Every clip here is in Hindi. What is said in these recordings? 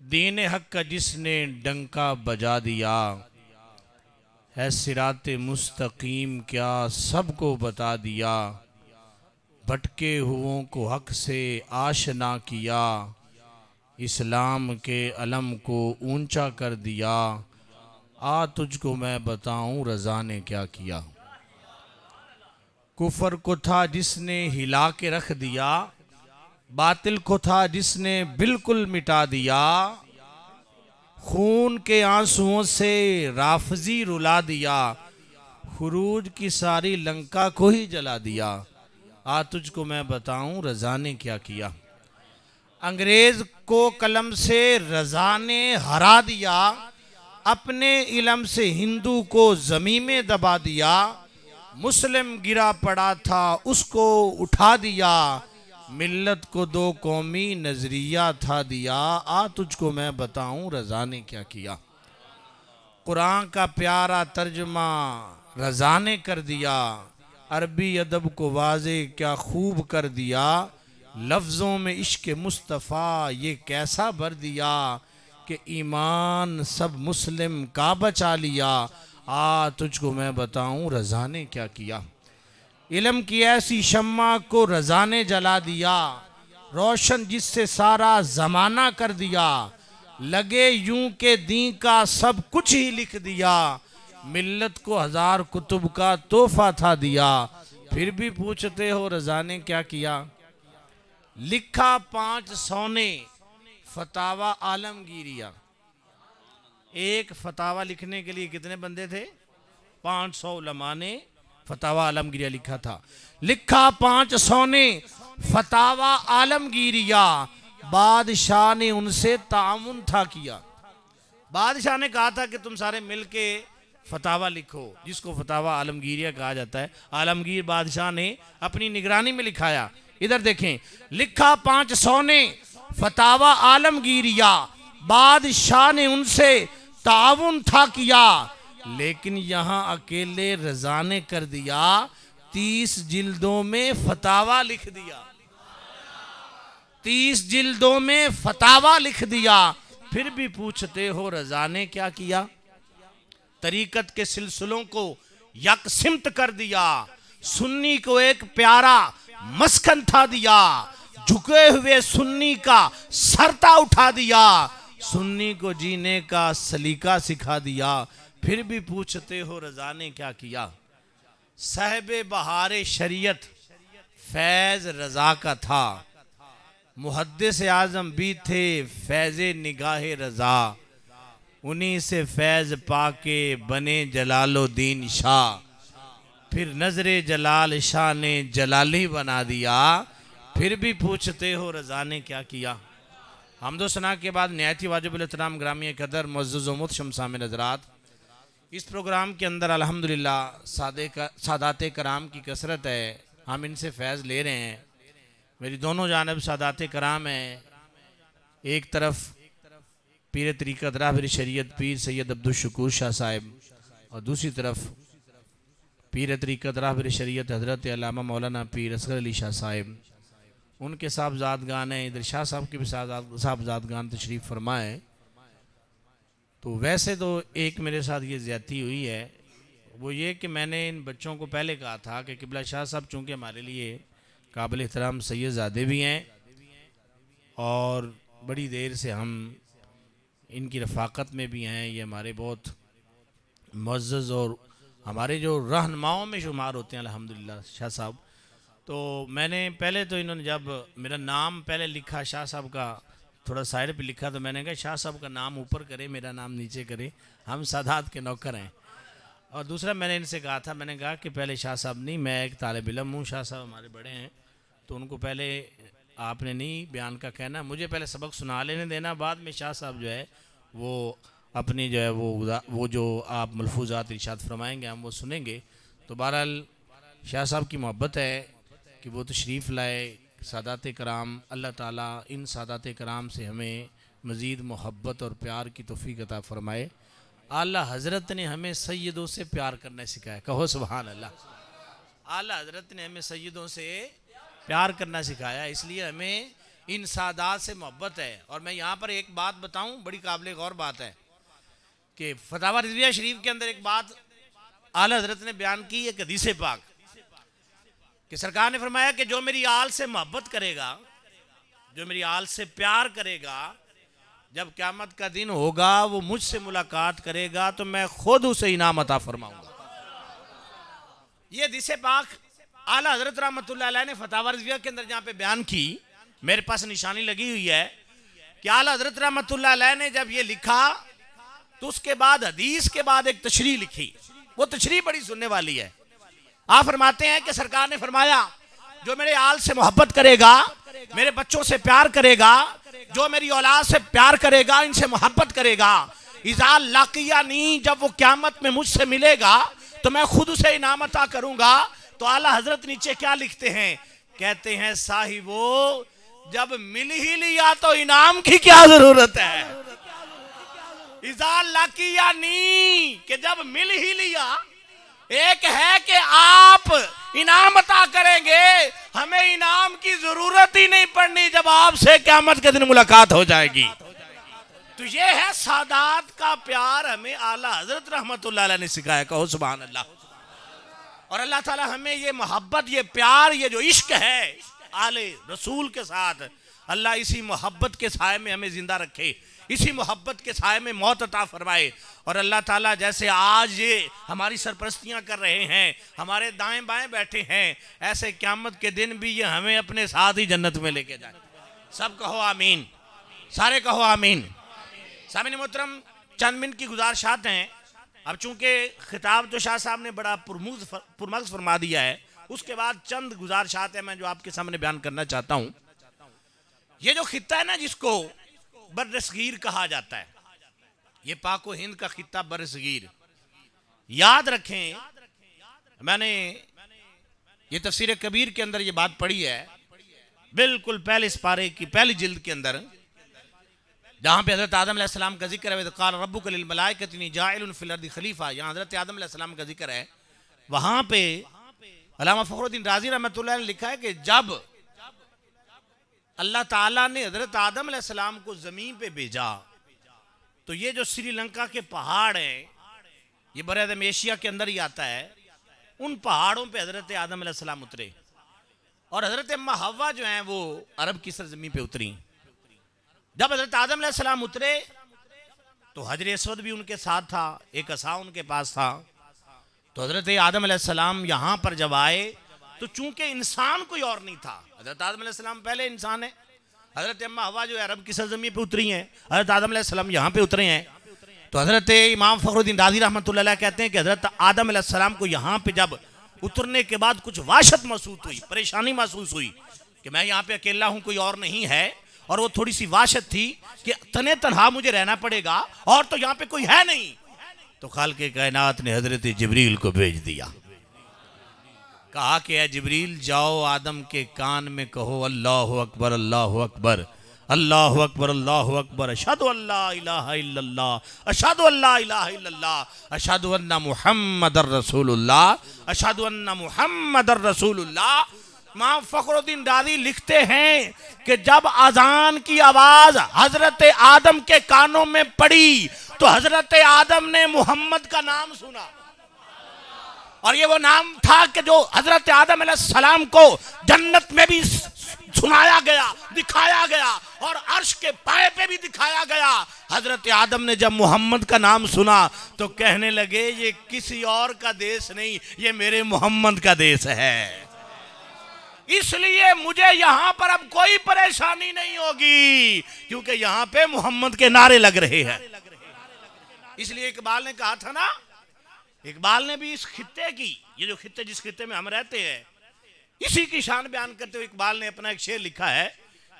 दीन हक का जिसने डंका बजा दिया है, सिराते मुस्तकीम क्या सबको बता दिया। भटके हुओं को हक से आशना किया, इस्लाम के अलम को ऊंचा कर दिया। आ तुझको मैं बताऊं रज़ा ने क्या किया। कुफर को था जिसने हिला के रख दिया, बातिल को था जिसने बिल्कुल मिटा दिया। खून के आंसुओं से राफजी रुला दिया, खुरूज की सारी लंका को ही जला दिया। आ तुझको मैं बताऊं रज़ा ने क्या किया। अंग्रेज को कलम से रज़ा ने हरा दिया, अपने इलम से हिंदू को ज़मीन में दबा दिया। मुस्लिम गिरा पड़ा था उसको उठा दिया, मिल्लत को दो कौमी नजरिया था दिया। आ तुझको मैं बताऊं रज़ा ने क्या किया। कुरान का प्यारा तर्जमा रज़ा ने कर दिया, अरबी अदब को वाजे क्या खूब कर दिया। लफ्ज़ों में इश्क मुस्तफ़ा ये कैसा भर दिया, कि ईमान सब मुस्लिम का बचा लिया। आ तुझको मैं बताऊं रज़ा ने क्या किया। इल्म की ऐसी शम्मा को रज़ा ने जला दिया, रोशन जिससे सारा ज़माना कर दिया। लगे यूं के दीन का सब कुछ ही लिख दिया, मिल्लत को हजार कुतुब का तोहफा था दिया। फिर भी पूछते हो रज़ा ने क्या किया। लिखा 500 ने फतावा आलमगीरिया। एक फतावा लिखने के लिए कितने बंदे थे? 500 उलमा ने फतावा आलमगीरिया लिखा था। लिखा 500 ने फतावा आलमगीरिया, बादशाह ने उनसे तामुन था किया। बादशाह ने कहा था कि तुम सारे मिलके फतावा लिखो, जिसको फतावा आलमगीरिया कहा जाता है। आलमगीर बादशाह ने अपनी निगरानी में लिखाया। इधर देखें, लिखा 500 ने फतावा आलमगीरिया, बादशाह ने उनसे ताउन था किया। लेकिन यहां अकेले रज़ा ने कर दिया, 30 जिल्दों में फतावा लिख दिया। 30 जिल्दों में फतावा लिख दिया। फिर भी पूछते हो रज़ा ने क्या किया। तरीकत के सिलसिलों को यकसिमत कर दिया, सुन्नी को एक प्यारा मस्कन था दिया। झुके हुए सुन्नी का सरता उठा दिया, सुन्नी को जीने का सलीका सिखा दिया। फिर भी पूछते हो रज़ा ने क्या किया। साहिब बहारे शरीयत फैज़ रज़ा का था, मुहद्दिस आज़म भी थे फैज़े निगाहे रज़ा। उन्हीं से फैज़ पाके बने जलालुद्दीन शाह, फिर नजरे जलाल शाह ने जलाली बना दिया। फिर भी पूछते हो रज़ा ने क्या किया। हमदो सना के बाद निहायती वाजिबुल एहतराम ग्रामी कदर मुअज़्ज़ज़ व मुहतरम सामिन हज़रात, इस प्रोग्राम के अंदर अल्हम्दुलिल्लाह सादात कराम की कसरत है। हम इनसे फैज़ ले रहे हैं। मेरी दोनों जानब सादात कराम हैं। एक तरफ पीर तरीक़त राहबर शरीयत पीर सैयद अब्दुल शकूर शाह साहिब, और दूसरी तरफ पीर तरीक़त राहबर शरीयत हज़रत अल्लामा मौलाना पीर असगर अली शाह साहिब। उनके साहबजादगान हैं। इधर शाह साहब के भी साहबजादगान तशरीफ़ फरमाए। तो वैसे तो एक मेरे साथ ये ज़्यादती हुई है, वो ये कि मैंने इन बच्चों को पहले कहा था कि किबला शाह साहब चूँकि हमारे लिए काबिल एहतराम सैयदज़ादे भी हैं और बड़ी देर से हम इनकी रफ़ाकत में भी हैं, ये हमारे बहुत मुअज़्ज़ज़ और हमारे जो रहनुमाओं में शुमार होते हैं अल्हम्दुलिल्लाह शाह साहब। तो मैंने पहले तो इन्होंने जब मेरा नाम पहले लिखा शाह साहब का थोड़ा साइड पे लिखा, तो मैंने कहा शाह साहब का नाम ऊपर करे, मेरा नाम नीचे करे, हम सादात के नौकर हैं। और दूसरा मैंने इनसे कहा था, मैंने कहा कि पहले शाह साहब नहीं, मैं एक तालिब इल्म हूँ, शाह साहब हमारे बड़े हैं, तो उनको पहले आपने नहीं बयान का कहना, मुझे पहले सबक सुना लेने देना, बाद में शाह साहब जो है वो अपनी जो है वो जो आप मलफूज़ात इरशाद फरमाएंगे हम वो सुनेंगे। तो बहरहाल शाह साहब की मोहब्बत है कि वो तशरीफ़ लाए। सादात कराम, अल्लाह ताला इन सादात कराम से हमें मज़ीद मोहब्बत और प्यार की तौफ़ीक़ अता फ़रमाए। आला हज़रत ने हमें सैयदों से प्यार करना सिखाया, कहो सुभान अल्लाह। आला हज़रत ने हमें सैयदों से प्यार करना सिखाया, इसलिए हमें इन सादात से मोहब्बत है। और मैं यहाँ पर एक बात बताऊं, बड़ी काबिल गौर बात है कि फतावा रिजविया शरीफ के अंदर एक बात आला हजरत ने बयान की, एक हदीस पाक कि सरकार ने फरमाया कि जो मेरी आल से मोहब्बत करेगा, जो मेरी आल से प्यार करेगा, जब क़यामत का दिन होगा वो मुझसे मुलाकात करेगा तो मैं खुद उसे इनाम अता फरमाऊंगा। ये हदीस पाक आला हजरत रहमतुल्लाह अलैह ने फतावा रिजविया के अंदर जहाँ पे बयान की, मेरे पास निशानी लगी हुई है कि आला हजरत रहमतुल्लाह अलैह ने जब ये लिखा तो उसके बाद हदीस के बाद एक तशरीह लिखी। वो तशरीह बड़ी सुनने वाली है। आप फरमाते हैं कि सरकार ने फरमाया जो मेरे आल से मोहब्बत करेगा, मेरे बच्चों से प्यार करेगा, जो मेरी औलाद से प्यार करेगा, इनसे मोहब्बत करेगा, इज़ा लाकियानी, जब वो क़यामत में मुझसे मिलेगा तो मैं खुद उसे इनाम अता करूंगा। तो आला हजरत नीचे क्या लिखते हैं, कहते हैं साहिबो जब मिल ही लिया तो इनाम की क्या जरूरत है। इज़ा लाकियानी कि जब मिल ही लिया, एक है कि आप इनाम अता करेंगे, हमें इनाम की जरूरत ही नहीं पड़नी जब आपसे क़यामत के दिन मुलाकात हो जाएगी। तो ये है सादात का प्यार, हमें आला हजरत रहमतुल्लाह अलैह ने सिखाया। कहो सुभान अल्लाह। और अल्लाह ताला हमें ये मोहब्बत, ये प्यार, ये जो इश्क है आले रसूल के साथ, अल्लाह इसी मोहब्बत के साए में हमें जिंदा रखे, इसी मोहब्बत के साए में मौत अता फरमाए। और अल्लाह ताला जैसे आज ये हमारी सरपरस्तियां कर रहे हैं, हमारे दाएं बाएं बैठे हैं, ऐसे क़यामत के दिन भी ये हमें अपने साथ ही जन्नत में लेके जाए। सब कहो आमीन, सारे कहो आमीन। सामने मोहतरम, चंद मिनट की गुजारिशात हैं। अब चूंकि खिताब तो शाह साहब ने बड़ा पुरमग़ज़ फरमा दिया है, उसके बाद चंद गुजारिशात है मैं जो आपके सामने बयान करना चाहता हूँ। ये जो खित्ता है ना जिसको बर्रसगीर कहा जाता है, ये पाको हिंद का खित्ता बर्रसगीर, याद रखें, मैंने ये तफसीर कबीर के अंदर ये बात पढ़ी है, बिल्कुल पहले इस पारे की पहली जिल्द के अंदर, जहाँ पे हज़रत आदम अलैहिस्सलाम का जिक्र है, क़ाल रब्बुका लिल मलाइकति इन्नी जाइलुन फिल अर्दि खलीफा, यहाँ हज़रत आदम अलैहिस्सलाम का जिक्र है। वहाँ पे अल्लामा फ़खरुद्दीन राज़ी रहमतुल्लाह ने लिखा है कि जब अल्लाह ताला ने हज़रत आदम अलैहिस्सलाम को ज़मीन पे भेजा तो ये जो श्रीलंका के पहाड़ हैं, ये बरअज़म एशिया के अंदर ही आता है, उन पहाड़ों पे हज़रत आदम अलैहिस्सलाम उतरे और हज़रत अम्मा हव्वा जो हैं वो अरब की सरज़मीन पे उतरी। जब हज़रत आदम अलैहिस्सलाम उतरे तो हजर अस्वद भी उनके साथ था, एक असा उनके पास था। तो हज़रत आदम अलैहिस्सलाम यहाँ पर जब आए तो चूंकि इंसान कोई और नहीं था, हज़रत आदम अलैहिस्सलाम पहले इंसान है, हज़रत अम्मा हव्वा जो है अरब की सरज़मीन पे उतरी हैं, हज़रत आदम अलैहिस्सलाम यहाँ पे उतरे हैं। तो हज़रत इमाम फ़खरुद्दीन राज़ी रहमतुल्लाह अलैह कहते हैं कि हज़रत आदम अलैहिस्सलाम को यहाँ पे जब उतरने के बाद कुछ वाशत महसूस हुई, परेशानी महसूस हुई कि मैं यहाँ पे अकेला हूँ, कोई और नहीं है, और वो थोड़ी सी वाशत थी कि तने तनहा मुझे रहना पड़ेगा और तो यहाँ पे कोई है नहीं। तो खालिक़े कायनात ने हज़रत जिब्रील को भेज दिया, कहा कि ऐ जिब्रील जाओ आदम के कान में कहो अल्लाहु अकबर अल्लाहु अकबर अल्लाहु अकबर अल्लाहु अकबर अशहदु अल्ला इलाहा इल्लल्लाह अशहदु अल्ला इलाहा इल्लल्लाह अशहदु अन्ना मुहम्मदर रसूलुल्लाह अशहदु अन्ना मुहम्मदर रसूलुल्लाह। इमाम फ़खरुद्दीन राज़ी लिखते हैं कि जब अजान की आवाज हजरत आदम के कानों में पड़ी तो हजरत आदम ने मोहम्मद का नाम सुना, और ये वो नाम था कि जो हजरत आदम अलैहिस्सलाम को जन्नत में भी सुनाया गया, दिखाया गया, और अर्श के पाए पे भी दिखाया गया। हजरत आदम ने जब मोहम्मद का नाम सुना तो कहने लगे ये किसी और का देश नहीं, ये मेरे मोहम्मद का देश है, इसलिए मुझे यहाँ पर अब कोई परेशानी नहीं होगी क्योंकि यहाँ पे मोहम्मद के नारे लग रहे हैं। इसलिए इकबाल ने कहा था ना, इकबाल ने भी इस खित्ते की, ये जो खित्ते जिस खित्ते में हम रहते हैं, इसी की शान बयान करते हुए इकबाल ने अपना एक शेर लिखा है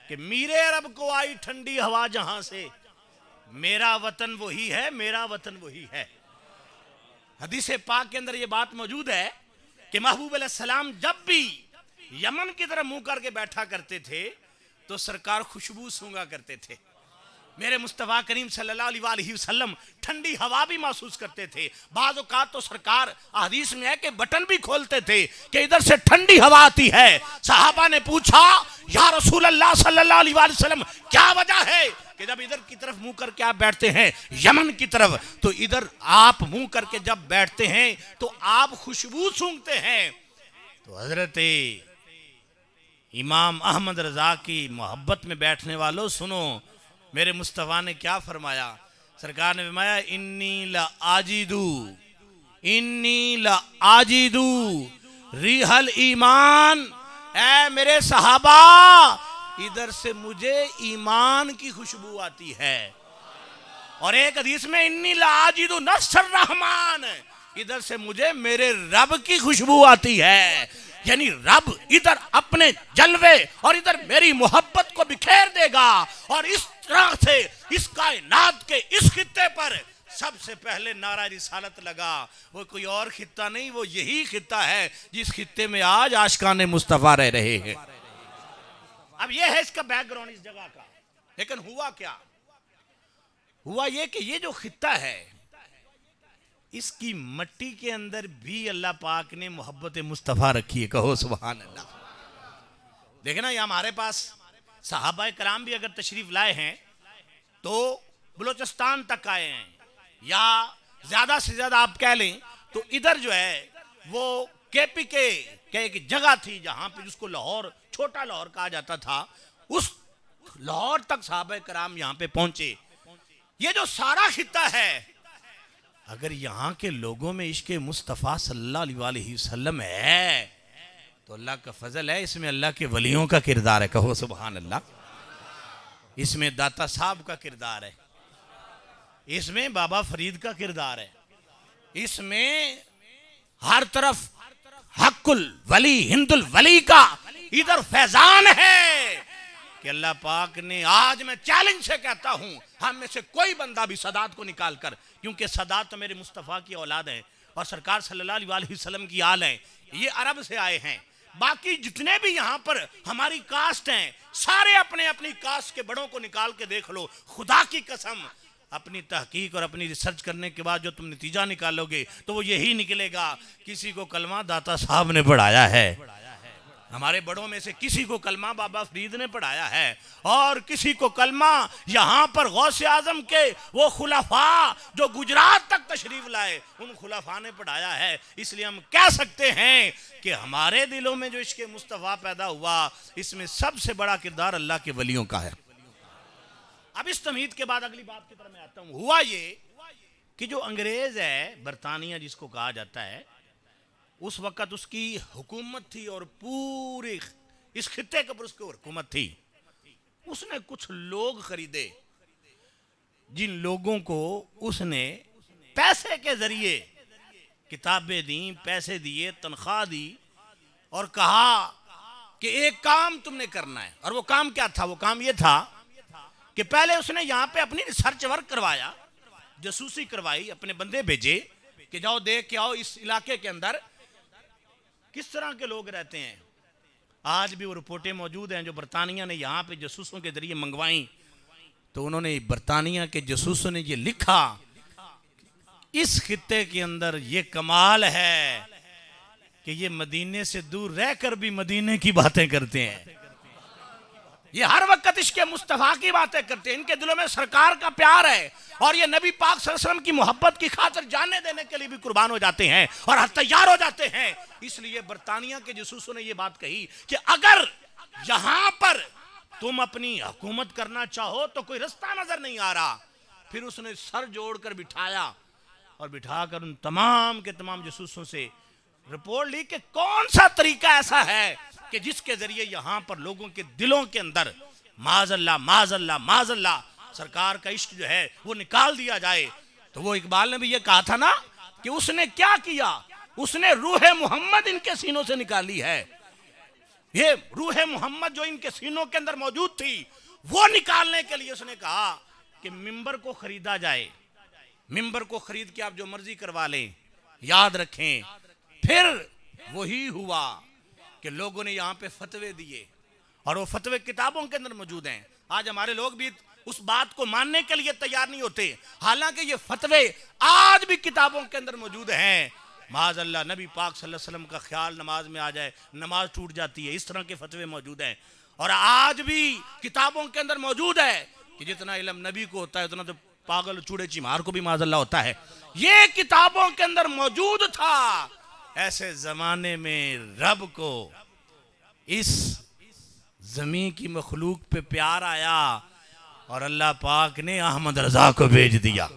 कि मीरे अरब को आई ठंडी हवा जहां से, मेरा वतन वही है, मेरा वतन वही है। हदीस पाक के अंदर ये बात मौजूद है कि महबूब अलैहिस्सलाम जब भी यमन की तरफ मुंह करके बैठा करते थे तो सरकार खुशबू सूंघा करते थे, मेरे मुस्तफ़ा करीम सल्लल्लाहु अलैहि वसल्लम ठंडी हवा भी महसूस करते थे। बाज़ औक़ात तो सरकार हदीस में है कि बटन भी खोलते थे कि इधर से ठंडी हवा आती है। सहाबा ने पूछा, या रसूल अल्लाह सल्लल्लाहु अलैहि वसल्लम, क्या वजह है कि जब इधर की तरफ मुंह करके आप बैठते हैं यमन की तरफ, तो इधर आप मुंह करके जब बैठते हैं तो आप खुशबू सूंघते हैं। तो हजरत इमाम अहमद रजा की मोहब्बत में बैठने वालों सुनो, मेरे मुस्तफ़ा ने क्या फरमाया। सरकार ने फरमाया, इन्नी ला आजिदू रिहल ईमान। ऐ मेरे सहाबा, इधर से मुझे ईमान की खुशबू आती है। और एक हदीस में इन्नी ला आजिदू नफ्सर रहमान, इधर से मुझे मेरे रब की खुशबू आती है। यानी रब इधर अपने जलवे और इधर मेरी मोहब्बत को बिखेर देगा। और इस तरह से इस कायनात के इस खित्ते पर सबसे पहले नारा रिसालत लगा। वो कोई और खित्ता नहीं, वो यही खित्ता है जिस खित्ते में आज आशिकाने मुस्तफा रह रहे हैं। अब ये है इसका बैकग्राउंड इस जगह का। लेकिन हुआ क्या? हुआ ये कि ये जो खित्ता है, इसकी मट्टी के अंदर भी अल्लाह पाक ने मोहब्बत मुस्तफ़ा रखी है। कहो सुभान अल्लाह। देखना, ये हमारे पास सहाबा कराम भी अगर तशरीफ लाए हैं तो बलोचिस्तान तक आए हैं, या ज्यादा से ज्यादा आप कह लें तो इधर जो है वो KPK एक जगह थी जहां पे जिसको लाहौर, छोटा लाहौर कहा जाता था, उस लाहौर तक सहाबा कराम यहां पे पहुंचे। ये जो सारा खित्ता है, अगर यहाँ के लोगों में इश्क़ मुस्तफ़ा सल्लल्लाहु अलैहि वसल्लम है तो अल्लाह का फजल है। इसमें अल्लाह के वलियों का किरदार है। कहो सुभान अल्लाह। इसमें दाता साहब का किरदार है, इसमें बाबा फरीद का किरदार है, इसमें हर तरफ हक्कुल वली हिंदुल वली का इधर फैजान है कि अल्लाह पाक ने, आज मैं चैलेंज से कहता हूं, हम में से कोई बंदा भी सदात को निकाल कर, क्योंकि सदात तो मेरे मुस्तफ़ा की औलाद है और सरकार सल्लल्लाहु अलैहि वसल्लम की आल है, ये अरब से आए हैं। बाकी जितने भी यहाँ पर हमारी कास्ट हैं, सारे अपने अपनी कास्ट के बड़ों को निकाल के देख लो। खुदा की कसम, अपनी तहकीक और अपनी रिसर्च करने के बाद जो तुम नतीजा निकालोगे तो वो यही निकलेगा, किसी को कलमा दाता साहब ने पढ़ाया है, हमारे बड़ों में से किसी को कलमा बाबा फरीद ने पढ़ाया है, और किसी को कलमा यहाँ पर गौसे आजम के वो खुलाफा जो गुजरात तक तशरीफ लाए, उन खुलाफा ने पढ़ाया है। इसलिए हम कह सकते हैं कि हमारे दिलों में जो इश्क़ मुस्तफ़ा पैदा हुआ, इसमें सबसे बड़ा किरदार अल्लाह के वलियों का है। अब इस तमहीद के बाद अगली बात की तरफ मैं आता हूँ। हुआ ये कि जो अंग्रेज है, बरतानिया जिसको कहा जाता है, उस वक़्त उसकी हुकूमत थी और पूरे इस खित्ते के ऊपर उसकी हुकूमत थी। उसने कुछ लोग खरीदे, जिन लोगों को उसने पैसे के जरिए किताबें दी, पैसे दिए, तनख्वाह दी और कहा कि एक काम तुमने करना है। और वो काम क्या था? वो काम ये था कि पहले उसने यहाँ पे अपनी रिसर्च वर्क करवाया, जासूसी करवाई, अपने बंदे भेजे कि जाओ देख के आओ इस इलाके के अंदर किस तरह के लोग रहते हैं। आज भी वो रिपोर्टें मौजूद हैं जो बरतानिया ने यहाँ पे जासूसों के जरिए मंगवाई। तो उन्होंने बरतानिया के जासूसों ने ये लिखा, इस खित्ते के अंदर ये कमाल है कि ये मदीने से दूर रहकर भी मदीने की बातें करते हैं, ये हर वक्त इश्क़ मुस्तफ़ा की बातें करते हैं, इनके दिलों में सरकार का प्यार है और ये नबी पाक सल्लल्लाहु अलैहि वसल्लम की मोहब्बत की खातिर जाने देने के लिए भी कुर्बान हो जाते हैं और तैयार हो जाते हैं। इसलिए बरतानिया के जासूसों ने ये बात कही कि अगर यहां पर तुम अपनी हुकूमत करना चाहो तो कोई रास्ता नजर नहीं आ रहा। फिर उसने सर जोड़कर बिठाया और बिठाकर उन तमाम के तमाम जासूसों से रिपोर्ट ली कि कौन सा तरीका ऐसा है कि जिसके जरिए यहां पर लोगों के दिलों के अंदर माज़अल्लाह माज़अल्लाह माज़अल्लाह सरकार का इश्क जो है वो निकाल दिया जाए। तो वो इकबाल ने भी ये कहा था ना कि उसने क्या किया, उसने रूह मोहम्मद इनके सीनों से निकाली है। ये रूह मोहम्मद जो इनके सीनों के अंदर मौजूद थी वो निकालने के लिए उसने कहा कि मिंबर को खरीदा जाए, मिंबर को खरीद के आप जो मर्जी करवा लें। याद रखें, फिर वही हुआ कि लोगों ने यहाँ पे फतवे दिए और वो फतवे किताबों के अंदर मौजूद हैं। आज हमारे लोग भी उस बात को मानने के लिए तैयार नहीं होते। हालांकि ये फतवे आज भी किताबों के अंदर मौजूद हैं। माज़अल्लाह नबी पाक सल्लल्लाहु अलैहि वसल्लम का ख्याल नमाज में आ जाए, नमाज टूट जाती है, इस तरह के फतवे मौजूद हैं। और आज भी किताबों के अंदर मौजूद है कि जितना इल्म नबी को होता है उतना तो पागल चूड़े चिमार को भी माज़अल्लाह होता है। ये किताबों के अंदर मौजूद था। ऐसे जमाने में रब को इस जमीन की मखलूक पे प्यार आया और अल्लाह पाक ने अहमद रजा को भेज दिया।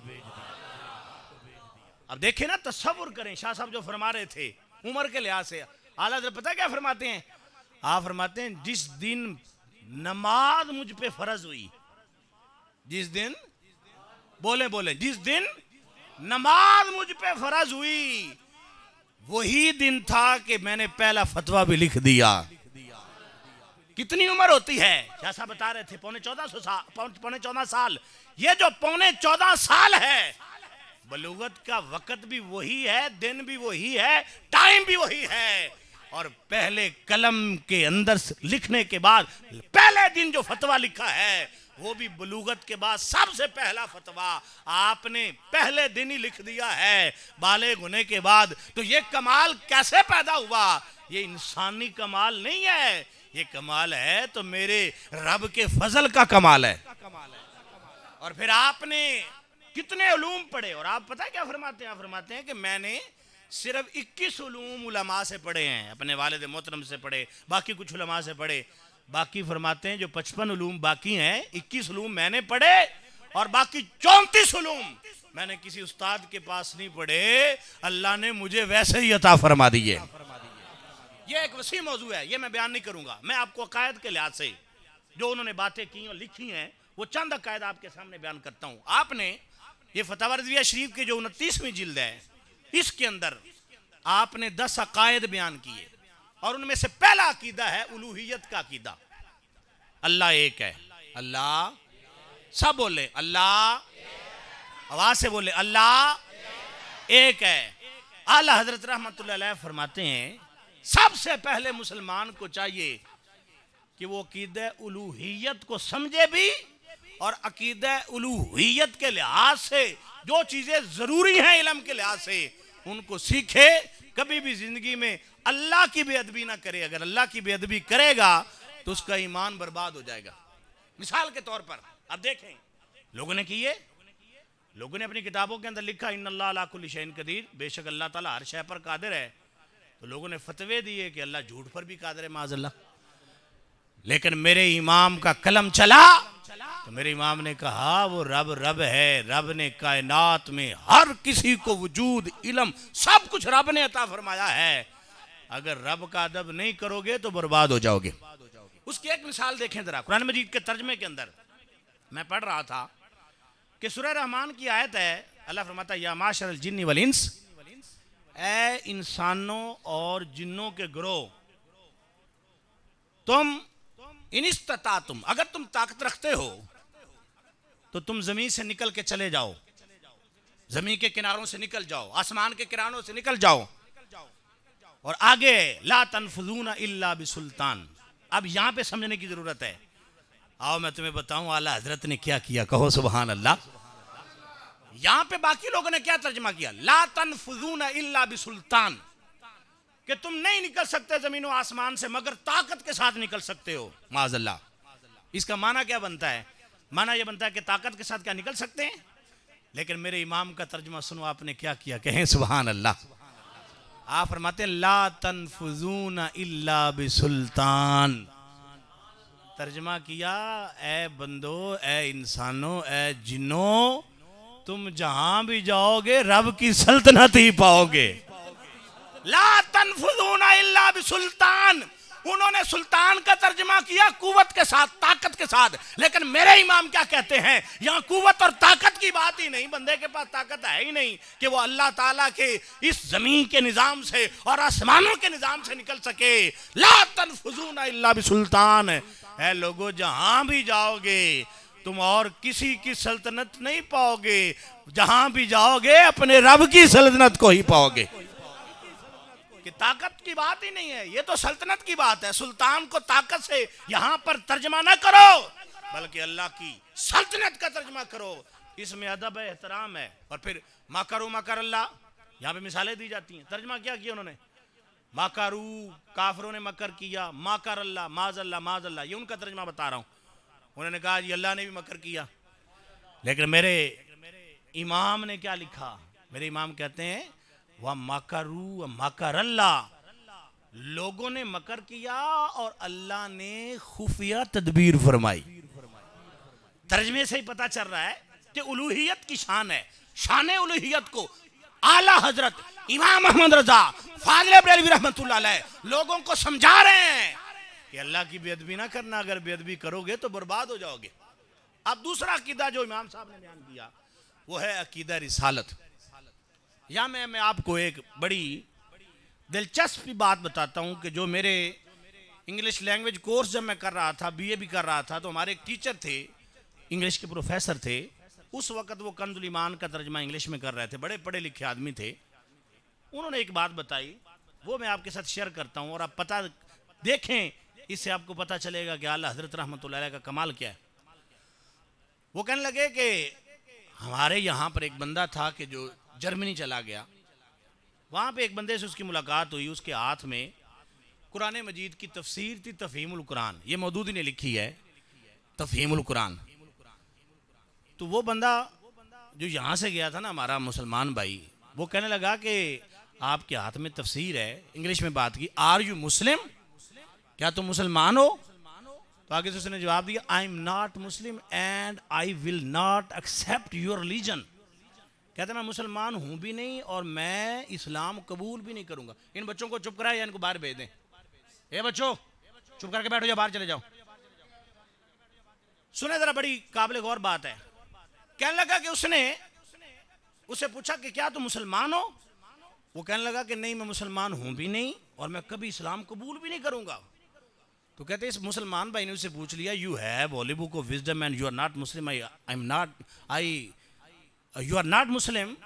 अब देखें ना, तसव्वुर करें, शाह साहब जो फरमा रहे थे उम्र के लिहाज से, आला हज़रत पता क्या फरमाते हैं? आप फरमाते हैं जिस दिन नमाज मुझ पे फर्ज हुई, जिस दिन बोले बोले जिस दिन नमाज मुझ पे फर्ज हुई, वही दिन था कि मैंने पहला फतवा भी लिख दिया। कितनी उम्र होती है? शाह साहब बता रहे थे पौने 14 साल। ये जो पौने 14 साल है, बलूगत का वक्त भी वही है, दिन भी वही है, टाइम भी वही है। और पहले कलम के अंदर लिखने के बाद पहले दिन जो फतवा लिखा है वो भी बलूगत के बाद सबसे पहला फतवा आपने पहले दिन ही लिख दिया है, बालिग होने के बाद। तो ये कमाल कैसे पैदा हुआ? ये इंसानी कमाल नहीं है, ये कमाल है तो मेरे रब के फजल का कमाल है। और फिर आपने कितने उलूम पढ़े, और आप पता है क्या फरमाते हैं? आप फरमाते हैं कि मैंने सिर्फ 21 उलूम उलमा से पढ़े हैं, अपने वालिद मोहतरम से पढ़े, बाकी कुछ उलमा से पढ़े। बाकी फरमाते हैं जो 55 उलूम बाकी हैं, 21 उलूम मैंने पढ़े और बाकी 34 उलूम मैंने किसी उस्ताद के पास नहीं पढ़े, अल्लाह ने मुझे वैसे ही अता फरमा दिए। ये एक वसी मौजू है, ये मैं बयान नहीं करूंगा। मैं आपको अकायद के लिहाज से जो उन्होंने बातें की और लिखी हैं वो चंद अकायद आपके सामने बयान करता हूं। आपने ये फतवा रज़विया शरीफ की जो 29वीं जिल्द है, इसके अंदर आपने 10 अकायद बयान किए और उनमें से पहला अकीदा है उलूहियत का अकीदा। अल्लाह एक है। अल्लाह, सब बोले अल्लाह, आवाज से बोले अल्लाह एक है। आला हजरत रहमतुल्लाह अलैह फरमाते हैं सबसे पहले मुसलमान को चाहिए कि वो अकीदा उलूहियत को समझे भी और अकीदा उलूहियत के लिहाज से जो चीजें जरूरी हैं इल्म के लिहाज से उनको सीखे। कभी भी जिंदगी में अल्लाह की बेअदबी ना करे। अगर अल्लाह की बेअदबी करेगा तो उसका ईमान बर्बाद हो जाएगा। मिसाल के तौर पर अब देखें, लोगों ने किए, लोगों ने अपनी किताबों के अंदर लिखा इन्नल्लाह अला कुल्ली शैइन कदीर, बेशक अल्लाह ताला हर शय पर कादिर है। तो लोगों ने फतवे दिए कि अल्लाह झूठ पर भी कादिर है माज़अल्लाह। लेकिन मेरे इमाम का कलम चला तो मेरे इमाम ने कहा वो रब रब है। रब ने कायनात में हर किसी को वजूद, इल्म, सब कुछ रब ने अता फरमाया है। अगर रब का अदब नहीं करोगे तो बर्बाद हो जाओगे। उसकी एक मिसाल देखें जरा, कुरान मजीद के तर्जमे के अंदर मैं पढ़ रहा था कि सूरह रहमान की आयत है, अल्लाह फरमाता है या माशरल जिन्नि वल इंस, ए इंसानों और जिन्नों के ग्रोह, तुम इनिस्ततातुम, अगर तुम ताकत रखते हो तो तुम जमीन से निकल के चले जाओ, जमीन के किनारों से निकल जाओ, आसमान के किनारों से निकल जाओ। और आगे ला तनफुजूना इल्ला बिसुल्तान। अब यहां पे समझने की जरूरत है। आओ मैं तुम्हें बताऊं आला हजरत ने क्या किया, कहो सुभान अल्लाह। यहां पे बाकी लोगों ने क्या तर्जमा किया, ला तनफुजूना इल्ला बिसुल्तान, कि तुम नहीं निकल सकते जमीन और आसमान से मगर ताकत के साथ निकल सकते हो माज़अल्लाह। इसका माना क्या बनता है? माना यह बनता है कि ताकत के साथ क्या निकल सकते हैं। लेकिन मेरे इमाम का तर्जुमा सुनो, आपने क्या किया, कहें सुभान अल्लाह। आप फरमाते हैं ला तनफुजूना इल्ला बिसुल्तान। तर्जुमा किया, ए बंदो, ए इंसानों, ए जिन्नों, तुम जहां भी जाओगे रब की सल्तनत ही पाओगे। ला तनफुजूना इल्ला बिसुल्तान। उन्होंने सुल्तान का तर्जुमा किया कुव्वत के साथ, ताकत के साथ। लेकिन मेरे इमाम क्या कहते हैं, यहां कुव्वत और ताकत की बात ही नहीं, बंदे के पास ताकत है ही नहीं कि वो अल्लाह ताला के इस जमीन के निजाम से और आसमानों के निजाम से निकल सके। ला तनफुजूना इल्ला बिसुल्तान। ऐ लोगों, जहां भी जाओगे तुम और किसी की सल्तनत नहीं पाओगे, जहां भी जाओगे अपने रब की सल्तनत को ही पाओगे। कि ताकत की बात ही नहीं है, ये तो सल्तनत की बात है। सुल्तान को ताकत से यहां पर तर्जमा ना करो, बल्कि अल्लाह की सल्तनत का तर्जमा करो, इसमें अदब है, एहतराम है। और फिर माकरू मकर अल्लाह, यहाँ पे मिसालें दी जाती हैं। तर्जमा क्या किया उन्होंने, माकरू, काफरों ने मकर किया, माकर अल्लाह, माज अल्लाह, माज अल्लाह, ये उनका तर्जमा बता रहा हूँ। उन्होंने कहा जी अल्लाह ने भी मकर किया, लेकिन मेरे इमाम ने क्या लिखा, मेरे इमाम कहते हैं वह मकरू मकर अल्लाह, लोगों ने मकर किया और अल्लाह ने खुफिया तदबीर फरमाई। तर्जमे से ही पता चल रहा है कि उलूहियत की शान है। शान उलूहियत को आला हजरत इमाम अहमद रजा फाजिल बरेलवी रहमतुल्लाह अलैह लोगों को समझा रहे हैं कि अल्लाह की बेअदबी ना करना, अगर बेअदबी करोगे तो बर्बाद हो जाओगे। अब दूसरा अकीदा जो इमाम साहब ने बयान किया वो है अकीदा रिसालत। या मैं आपको एक बड़ी दिलचस्प बात बताता हूं कि जो मेरे इंग्लिश लैंग्वेज कोर्स जब मैं कर रहा था, बीए भी कर रहा था, तो हमारे एक टीचर थे, इंग्लिश के प्रोफेसर थे। उस वक्त वो कंजुल ईमान का तर्जमा इंग्लिश में कर रहे थे, बड़े पढ़े लिखे आदमी थे। उन्होंने एक बात बताई, वो मैं आपके साथ शेयर करता हूं और आप पता देखें, इससे आपको पता चलेगा कि आला हजरत रहमतुल्लाह अलैह का कमाल क्या है। वो कहने लगे कि हमारे यहाँ पर एक बंदा था कि जो जर्मनी चला गया, वहाँ पे एक बंदे से उसकी मुलाकात हुई, उसके हाथ में कुरान मजीद की तफसीर थी, तफहीमुल कुरान, ये मौदूदी ने लिखी है, तफहीमुल कुरान। तो वो बंदा जो यहाँ से गया था ना, हमारा मुसलमान भाई, वो कहने लगा कि आपके हाथ में तफसीर है, इंग्लिश में बात की, आर यू मुस्लिम, क्या तुम मुसलमान हो? तो आगे से उसने जवाब दिया, I am not Muslim and I will not accept your religion. कहते मैं मुसलमान हूं भी नहीं और मैं इस्लाम कबूल भी नहीं करूंगा। इन बच्चों को चुप कराए या इनको बाहर भेज दें। ए बच्चों चुप करके बैठो या बाहर चले जाओ। सुने जरा, बड़ी काबिल गौर बात है। कहने लगा कि उससे पूछा कि क्या तुम मुसलमान हो? वो कहने लगा कि नहीं, मैं मुसलमान हूं भी नहीं और मैं कभी इस्लाम कबूल भी नहीं करूंगा। तो कहते इस मुसलमान भाई ने उससे पूछ लिया, you have holy book of wisdom and you are not Muslim, you are not Muslim,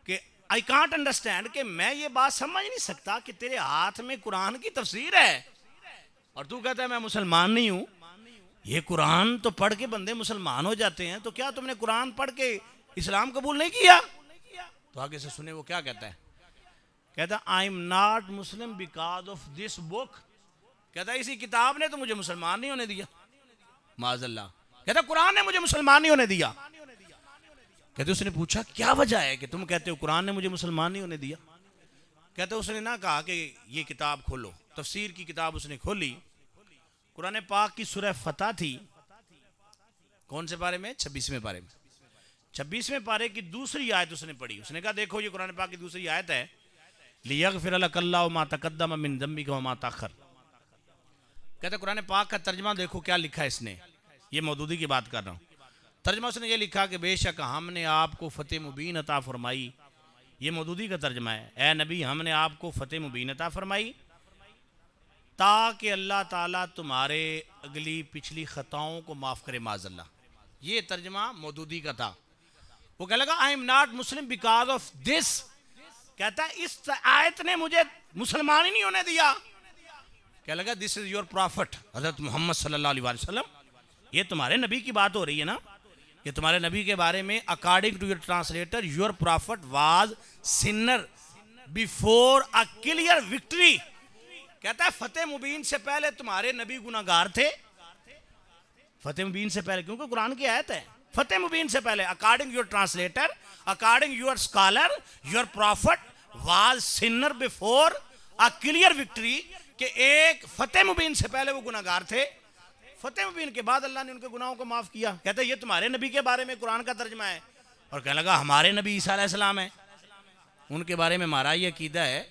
कि आई कांट अंडरस्टैंड, कि मैं ये बात समझ नहीं सकता कि तेरे हाथ में कुरान की तफसीर है और तू कहता है मैं मुसलमान नहीं हूं। ये कुरान तो पढ़ के बंदे मुसलमान हो जाते हैं, तो क्या तुमने कुरान पढ़ के इस्लाम कबूल नहीं किया? तो आगे से सुने वो क्या कहता है। कहता आई am not Muslim because of this book. कहता इसी किताब ने तो मुझे मुसलमान नहीं होने दिया, माज़अल्लाह। कहता कुरान ने मुझे मुसलमान नहीं होने दिया। कहते उसने पूछा क्या वजह है कि तुम कहते हो कुरान ने मुझे मुसलमान नहीं होने दिया? कहते उसने ना कहा कि ये किताब खोलो, तफसीर की किताब उसने खोली, कुरान पाक की सूरह फतह थी, कौन से पारे में? 26वें पारे में। 26वें पारे की दूसरी आयत उसने पढ़ी। उसने कहा देखो ये कुरान पाक की दूसरी आयत है, लियगफिर लकल्लाहु मा तक़द्दम मिन ज़म्बिका व मा तअख़्ख़र। कहते कुरान पाक का तर्जमा देखो क्या लिखा है इसने, ये मौदूदी की बात कर रहा हूँ। तर्जमा उसने ये लिखा कि बेशक हमने आपको फ़तेह मुबीन अता फरमाई, ये मौदूदी का तर्जमा है। ए नबी हमने आपको फ़तेह मुबीन अता फरमाई ताकि अल्लाह ताला तुम्हारे अगली पिछली ख़ताओं को माफ़ करे, माज़अल्लाह। ये तर्जमा मौदूदी का था। वो कह लगा आई am not Muslim because of this. कहता है इस आयत ने मुझे मुसलमान ही नहीं होने दिया। क्या लगा दिस इज योर प्रॉफिट हज़रत मोहम्मद सल्लल्लाहु अलैहि वसल्लम, ये तुम्हारे नबी की बात हो रही है ना, ये तुम्हारे नबी के बारे में according to your translator your prophet was sinner before a clear victory. कहता है फतेह मुबीन से पहले तुम्हारे नबी गुनाहगार थे, फतेह मुबीन से पहले, क्योंकि कुरान की आयत है, फतेह मुबीन से पहले according your translator, according your scholar, your prophet was sinner before a clear victory, कि एक फतेह मुबीन से पहले वो गुनाहगार थे, फतेह मुबीन के बाद अल्लाह ने उनके गुनाहों को माफ किया। कहते हैं ये तुम्हारे नबी के बारे में कुरान का तर्जमा है। और कहने लगा हमारे नबी ईसा अलैहिस्सलाम है, उनके बारे में हमारा ये अकीदा है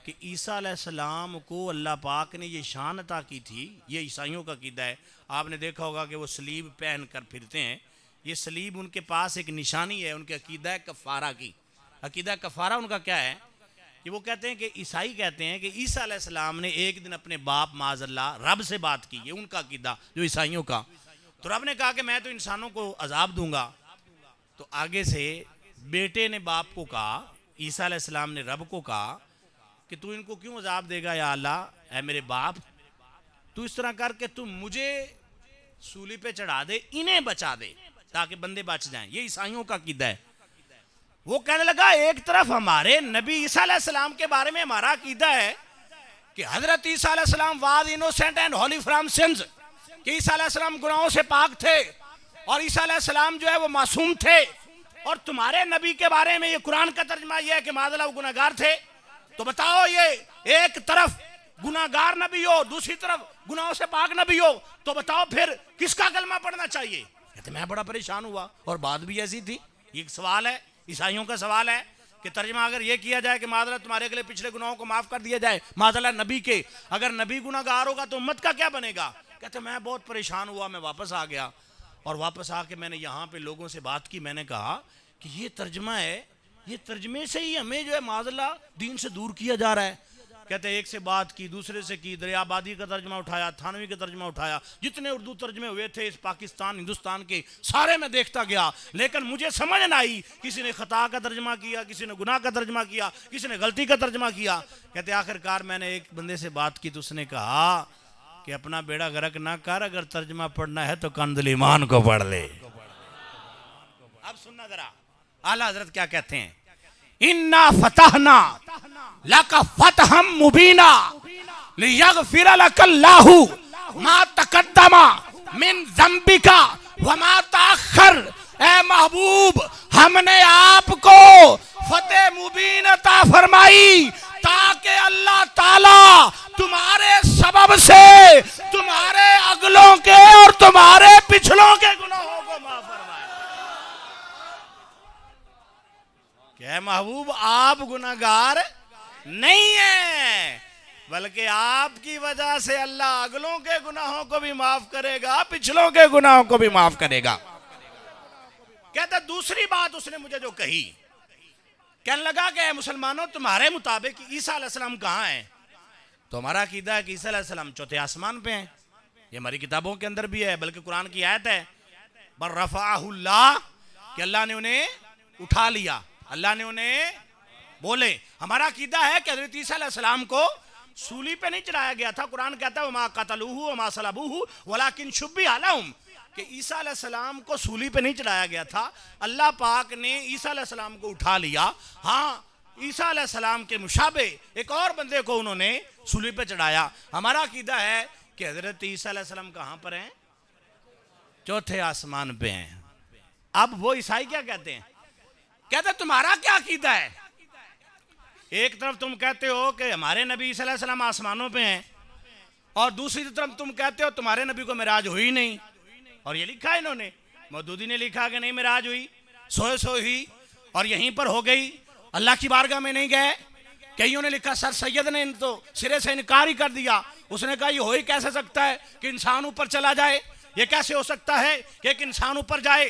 कि ईसा अलैहिस्सलाम को अल्लाह पाक ने ये शान अता की थी, ये ईसाइयों का अकीदा है। आपने देखा होगा कि वो सलीब पहन कर फिरते हैं, ये सलीब उनके पास एक निशानी है, उनके अकीदा है कफ़ारा की। अकीदा कफ़ारा उनका क्या है कि वो कहते हैं कि ईसाई कहते हैं कि ईसा अलैहिस्सलाम ने एक दिन अपने बाप माज़अल्लाह रब से बात की, ये उनका अकीदा जो ईसाइयों का। तो रब ने कहा कि मैं तो इंसानों को अजाब दूंगा। तो आगे से बेटे ने बाप को कहा, ईसा अलैहिस्सलाम ने रब को कहा कि तू इनको क्यों अजाब देगा या अल्लाह, ऐ मेरे बाप, तू इस तरह कर कि तू मुझे सूली पे चढ़ा दे, इन्हें बचा दे ताकि बंदे बच जाएं। ये ईसाइयों का कीदा है। वो कहने लगा एक तरफ हमारे नबी ईसा अलैहिस्सलाम के बारे में हमारा कीदा है कि हजरत ईसा अलैहिस्सलाम was innocent and Holi from since, कि ईसा अलैहिस्सलाम गुनाहों से पाक थे और ईसा अलैहिस्सलाम जो है वो मासूम थे। और तुम्हारे नबी के बारे में ये कुरान का तर्जुमा ये है कि मादला वो गुनाहगार थे। तो बताओ, ये एक तरफ गुनाहगार नबी हो, दूसरी तरफ गुनाहों से पाक नबी हो, तो बताओ फिर किसका कलमा पढ़ना चाहिए? कहते मैं बड़ा परेशान हुआ और बात भी ऐसी थी। ये सवाल है, ईसाइयों का सवाल है कि तर्जुमा अगर ये किया जाए कि मादला तुम्हारे अगले पिछले गुनाहों को माफ कर दिया जाए, मादला नबी के, अगर नबी गुनाहगार होगा तो उम्मत का क्या बनेगा? कहते मैं बहुत परेशान हुआ, मैं वापस आ गया और वापस आके मैंने यहाँ पे लोगों से बात की। मैंने कहा कि ये तर्जुमा है, ये तर्जमे से ही हमें जो है माज़ल्ला दीन से दूर किया जा रहा है। कहते एक से बात की, दूसरे से की, दरियाबादी का तर्जमा उठाया, थानवी का तर्जमा उठाया, जितने उर्दू तर्जमे हुए थे इस पाकिस्तान हिंदुस्तान के सारे में देखता गया, लेकिन मुझे समझ ना आई। किसी ने खता का तर्जमा किया, किसी ने गुनाह का तर्जमा किया, किसी ने गलती का तर्जमा किया। कहते आखिरकार मैंने एक बंदे से बात की तो उसने कहा कि अपना बेड़ा गर्क ना कर, अगर तर्जमा पढ़ना है तो कंदुल ईमान को पढ़ ले। अब सुनना जरा आला हजरत क्या कहते हैं, इन्ना फतहना लका फतहम मुबीना लियगफिर लकल्लाहु मा तकद्दमा मिन ज़ंबिका व मा ताखर। ए महबूब, हमने आपको फतेह मुबीन अता फरमाई ताकि अल्लाह ताला तुम्हारे सबब से तुम्हारे अगलों के और तुम्हारे पिछलों के गुनाहों को माफ फरमाए। क्या महबूब, आप गुनाहगार नहीं है, बल्कि आपकी वजह से अल्लाह अगलों के गुनाहों को भी माफ करेगा, पिछलों के गुनाहों को भी माफ करेगा। कहता दूसरी बात उसने मुझे जो कही, कहने लगा कि मुसलमानों तुम्हारे मुताबिक ईसा अलैहिस्सलाम कहाँ है? तो हमारा अकीदा है कि ईसा अलैहिस्सलाम चौथे आसमान पे हैं। ये हमारी किताबों के अंदर भी है, बल्कि कुरान की आयत है बर्रफ़अहुल्लाह, कि अल्लाह ने उन्हें उठा लिया, अल्लाह ने उन्हें बोले। हमारा अकीदा है कि हज़रत ईसा अलैहिस्सलाम को सूली पे नहीं चढ़ाया गया था। कुरान कहता है वमा क़तलूहु वमा सलबूहु वलाकिन शुब्बिह लहुम, कि ईसा अलैहिस्सलाम को सूली पे नहीं चढ़ाया गया था, अल्लाह पाक ने ईसा अलैहिस्सलाम को उठा लिया। हाँ, ईसा अलैहिस्सलाम के मुशाबे एक और बंदे को उन्होंने सूली पे चढ़ाया। हमारा अकीदा है कि हज़रत ईसा अलैहिस्सलाम कहाँ पर हैं? चौथे आसमान पे हैं। अब वो ईसाई क्या कहते हैं? कहते तुम्हारा क्या अकीदा है? एक तरफ तुम कहते हो कि हमारे नबी ईसा अलैहिस्सलाम आसमानों पे हैं, और दूसरी तरफ तुम कहते हो तुम्हारे नबी को मिराज हुई नहीं। और ये लिखा है इन्होंने, मौदूदी ने लिखा कि नहीं मिराज हुई, सोए सोए हुई और यहीं पर हो गई, अल्लाह की बारगाह में नहीं गए। कईयों ने लिखा सर सैयद ने तो सिरे से इनकार ही कर दिया, उसने कहा ये हो ही कैसे सकता है कि इंसान ऊपर चला जाए, ये कैसे हो सकता है कि एक इंसान ऊपर जाए।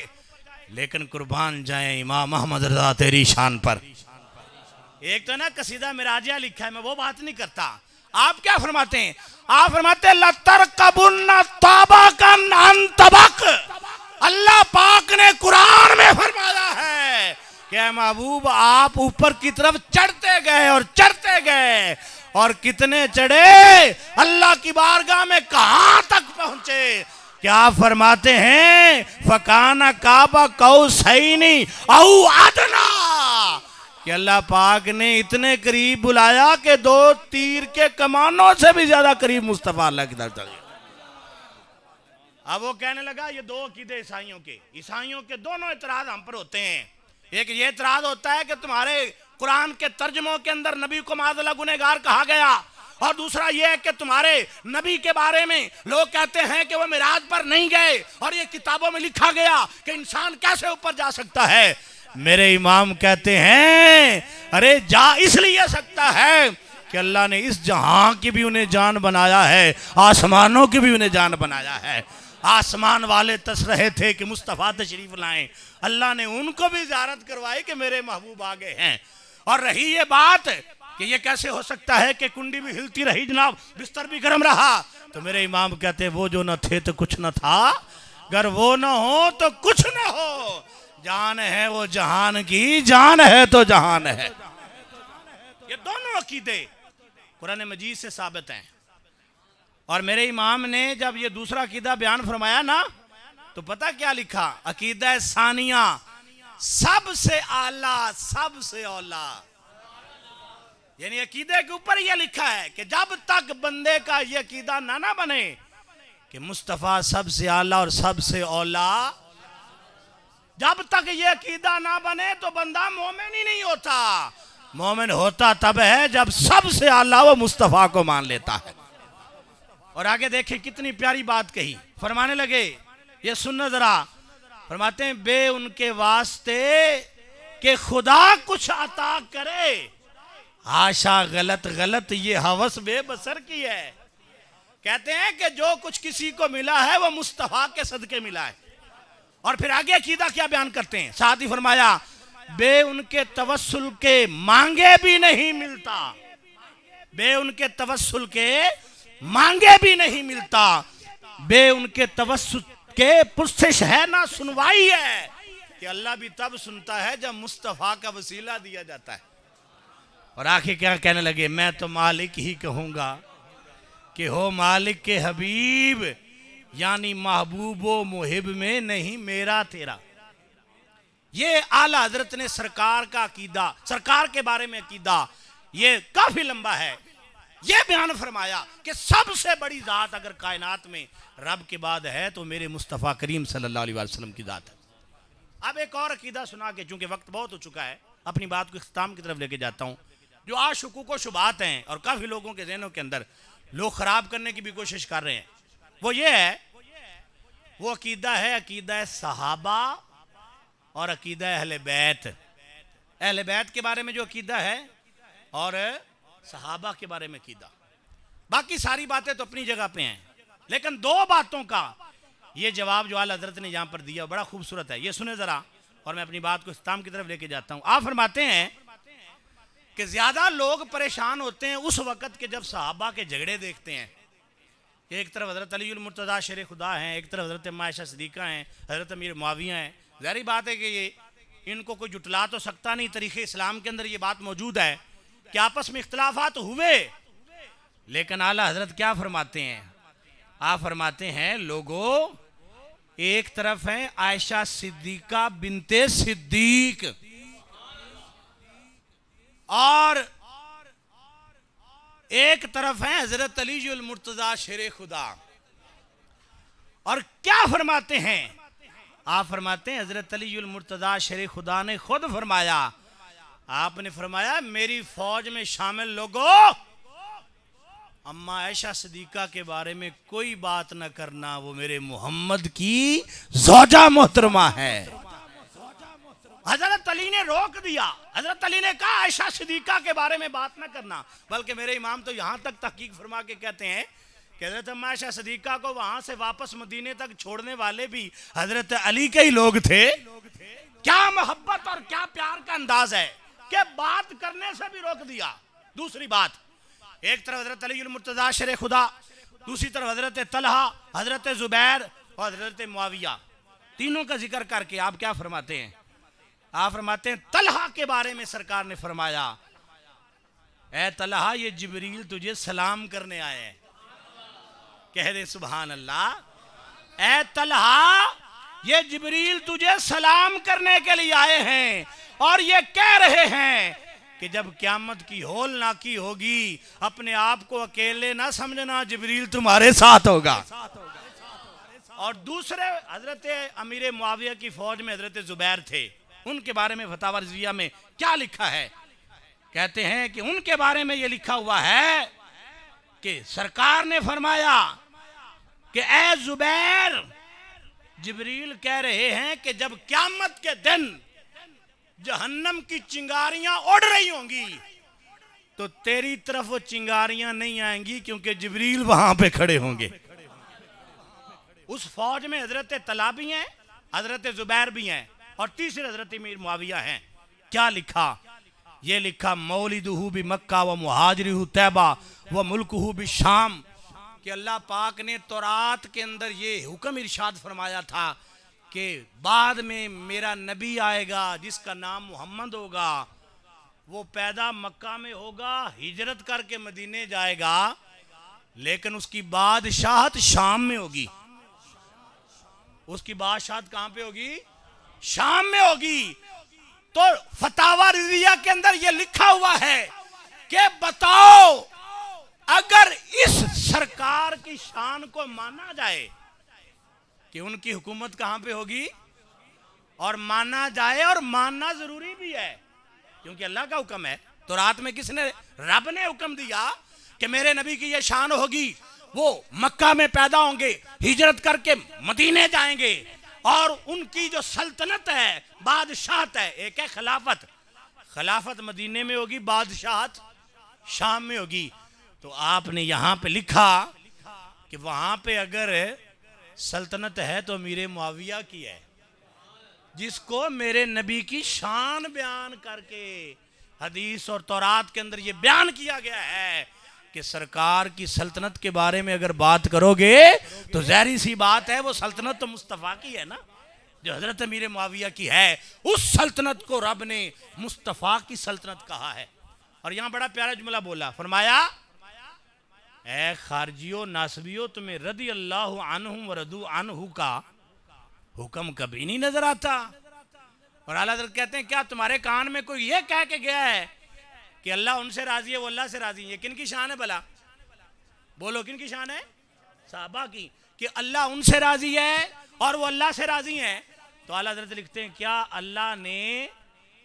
लेकिन कुर्बान जाए इमाम अहमद रज़ा तेरी शान पर। एक तो ना कसीदा मिराजिया लिखा है, मैं वो बात नहीं करता। आप क्या फरमाते हैं? आप फरमाते हैं लतरकबुन्ना तबकन अन तबक। अल्लाह पाक ने कुरान में फरमाया है कि महबूब आप ऊपर की तरफ चढ़ते गए और चढ़ते गए, और कितने चढ़े, अल्लाह की बारगाह में कहां तक पहुंचे। क्या फरमाते हैं? फकाना काबा कौसैनी औ अदना, कि अल्लाह पाक ने इतने करीब बुलाया कि 2 तीर के कमानों से भी ज्यादा करीब मुस्तफा अल्लाह की तरफ चले। अब वो कहने लगा ये 2 अकीदे ईसाइयों के दोनों इतराज हम पर होते हैं। एक ये इतराज होता है कि तुम्हारे कुरान के तर्जमों के अंदर नबी को माज़ल्ला गुनहगार कहा गया, और दूसरा ये है कि तुम्हारे नबी के बारे में लोग कहते हैं कि वो मिराज पर नहीं गए, और ये किताबों में लिखा गया कि इंसान कैसे ऊपर जा सकता है। मेरे इमाम कहते हैं अरे जा इसलिए सकता है कि अल्लाह ने इस जहां की भी उन्हें जान बनाया है, आसमानों की भी उन्हें जान बनाया है। आसमान वाले तस रहे थे कि मुस्तफ़ा तशरीफ लाएं, अल्लाह ने उनको भी ज़ियारत करवाई कि मेरे महबूब आ गए हैं। और रही ये बात कि ये कैसे हो सकता है कि कुंडी भी हिलती रही जनाब, बिस्तर भी गर्म रहा, तो मेरे इमाम कहते हैं वो जो न थे तो कुछ न था, अगर वो न हो तो कुछ न हो, जान है वो जहान की, जान है तो जहान है। ये दोनों अकीदे कुरान मजीद से साबित हैं। और मेरे इमाम ने जब ये दूसरा अकीदा बयान फरमाया ना, तो पता क्या लिखा? अकीदा सानिया, सबसे आला सबसे औला। यानी अकीदे के ऊपर यह लिखा है कि जब तक बंदे का यह अकीदा ना बने कि मुस्तफ़ा सबसे आला और सबसे औला, जब तक यह अकीदा ना बने तो बंदा मोमिन ही नहीं होता। मोमिन होता तब है जब सबसे आला वो मुस्तफ़ा को मान लेता है। और आगे देखें कितनी प्यारी बात कही, फरमाने लगे, ये सुनना जरा, फरमाते हैं बे उनके वास्ते कि खुदा कुछ अता करे, आशा गलत गलत ये हवस बेबसर की है। कहते हैं कि जो कुछ किसी को मिला है वो मुस्तफा के सदके मिला है। और फिर आगे अकीदा क्या बयान करते हैं, साथ ही फरमाया बे उनके तवस्सुल के मांगे भी नहीं मिलता, बे उनके तवस्सुल के मांगे भी नहीं मिलता, बे उनके तवस्सुल के पुरसिश है ना सुनवाई है, कि अल्लाह भी तब सुनता है जब मुस्तफा का वसीला दिया जाता है। और आखिर क्या कहने लगे, मैं तो मालिक ही कहूंगा कि हो मालिक के हबीब, यानी महबूबो मुहिब में नहीं मेरा तेरा। ये आला हजरत ने सरकार का अकीदा, सरकार के बारे में अकीदा, ये काफी लंबा है। ये बयान फरमाया कि सबसे बड़ी जात अगर कायनात में रब के बाद है तो मेरे मुस्तफ़ा करीम सल्लल्लाहु अलैहि वसल्लम की जात है। अब एक और अकीदा सुना के, चूंकि वक्त बहुत हो चुका है, अपनी बात को इख्तिताम की तरफ लेके जाता हूँ। जो आज शुकूक व शुबात हैं और काफ़ी लोगों के जहनों के अंदर लोग ख़राब करने की भी कोशिश कर रहे हैं, वो ये है, वो अकीदा है अकीदा सहाबा और अकीदा अहले बैत। अहले बैत के बारे में जो अकीदा है और सहाबा के बारे में अकीदा, बाकी सारी बातें तो अपनी जगह पे हैं, लेकिन दो बातों का ये जवाब जो आला हज़रत ने यहाँ पर दिया बड़ा खूबसूरत है। ये सुने ज़रा, और मैं अपनी बात को इख्तिताम की तरफ लेके जाता हूँ। आप फरमाते हैं कि ज़्यादा लोग परेशान होते हैं उस वक़्त के जब सहाबा के झगड़े देखते हैं। एक तरफ हज़रत अलीउल मुर्तज़ा शेर खुदा हैं, एक तरफ हज़रत आयशा सिद्दीक़ा हैं, हज़रत अमीर मुआविया हैं। ज़ाहिर बात है कि ये इनको कोई जुटला तो सकता नहीं, तरीक़े इस्लाम के अंदर ये बात मौजूद है कि आपस में इख्तलाफात हुए, लेकिन आला हज़रत क्या फरमाते हैं? आप फरमाते हैं लोगों, एक तरफ है आयशा सिद्दीक़ा बिनते सिद्दीक और एक तरफ है हजरत अलीउल मुर्तज़ा शेर खुदा। और क्या फरमाते हैं? आप फरमाते हैं हजरत अलीउल मुर्तज़ा शेर खुदा ने खुद फरमाया, आपने फरमाया मेरी फौज में शामिल लोगों, अम्मा आयशा सिद्दीक़ा के बारे में कोई बात न करना, वो मेरे मोहम्मद की ज़ौजा मोहतरमा है। हजरत अली ने रोक दिया, हजरत अली ने कहा आयशा सिद्दीक़ा के बारे में बात न करना, बल्कि मेरे इमाम तो यहाँ तक तहकीक फरमा के कहते हैं कि हजरत अम्मा आयशा सिद्दीक़ा को वहां से वापस मदीने तक छोड़ने वाले भी हजरत अली के ही लोग थे। क्या मोहब्बत और क्या प्यार का अंदाज है कि बात करने से भी रोक दिया। दूसरी बात, एक तरफ हजरत अलीउल मुर्तज़ा शेर खुदा, दूसरी तरफ हजरत तलहा, हजरत जुबैर और हजरत मुआविया, तीनों का जिक्र करके आप क्या फरमाते हैं? आप फरमाते हैं तलहा के बारे में सरकार ने फरमाया, ए तलहा ये जिब्रील तुझे सलाम करने आए हैं। कह दे सुभान अल्लाह। ए तलहा ये जिब्रील तुझे सलाम करने के लिए आए हैं और ये कह रहे हैं कि जब क़यामत की होल नाकी होगी अपने आप को अकेले ना समझना, जिब्रील तुम्हारे साथ होगा। और दूसरे हजरत अमीर मुआविया की फौज में हजरत जुबैर थे, उनके बारे में फतावा रिज़विया में क्या लिखा है? कहते हैं कि उनके बारे में यह लिखा हुआ है कि सरकार ने फरमाया कि ए जुबैर, जिब्रील कह रहे हैं कि जब क़यामत के दिन जहन्नम की चिंगारियां उड़ रही होंगी तो तेरी तरफ वो चिंगारियां नहीं आएंगी, क्योंकि जिब्रील वहां पे खड़े होंगे। उस फौज में हजरत तला भी हैं, हजरत जुबैर भी हैं और तीसरे हजरत अमीर मुआविया हैं। क्या लिखा? ये लिखा मौलिदुहु बि मक्का व मुहाजिरुहु तैबा व मुल्कुहु बि शाम, कि अल्लाह पाक ने तौरात के अंदर ये हुक्म इरशाद फरमाया था कि बाद में मेरा नबी आएगा जिसका नाम मोहम्मद होगा, वो पैदा मक्का में होगा, हिजरत करके मदीने जाएगा, लेकिन उसकी बादशाहत शाम में होगी। उसकी बादशाहत कहां पे होगी? शाम में होगी। तो फतावा रिजिया के अंदर यह लिखा हुआ है कि बताओ, अगर इस सरकार की शान को माना जाए कि उनकी हुकूमत कहां पे होगी, और माना जाए, और मानना जरूरी भी है क्योंकि अल्लाह का हुक्म है। तो रात में किसने? रब ने हुक्म दिया कि मेरे नबी की ये शान होगी, वो मक्का में पैदा होंगे, हिजरत करके मदीने जाएंगे, और उनकी जो सल्तनत है, बादशाहत है, एक है खिलाफत, खिलाफत मदीने में होगी, बादशाहत शाम में होगी। तो आपने यहां पे लिखा कि वहां पे अगर सल्तनत है तो अमीर मुआविया की है, जिसको मेरे नबी की शान बयान करके हदीस और तौरात के अंदर ये बयान किया गया है कि सरकार की सल्तनत के बारे में अगर बात करोगे तो ज़ाहिर सी बात है वो सल्तनत तो मुस्तफ़ा की है ना, जो हजरत अमीर मुआविया की है। उस सल्तनत को रब ने मुस्तफ़ा की सल्तनत कहा है। और यहां बड़ा प्यारा जुमला बोला, फरमाया ए खारजियो नासबियो, तुम्हें रदी अल्लाह अन्हुम व रदू अन्हु का हुक्म कभी नहीं नजर आता। और आला हज़रत कहते हैं क्या तुम्हारे कान में कोई ये कह के गया है कि अल्लाह उनसे राजी है, वो अल्लाह से राजी है? किन की शान है भला? बोलो किन की शान है? साहबा की, कि अल्लाह उनसे राजी है और वो अल्लाह से राजी है। तो आला हज़रत लिखते हैं क्या अल्लाह ने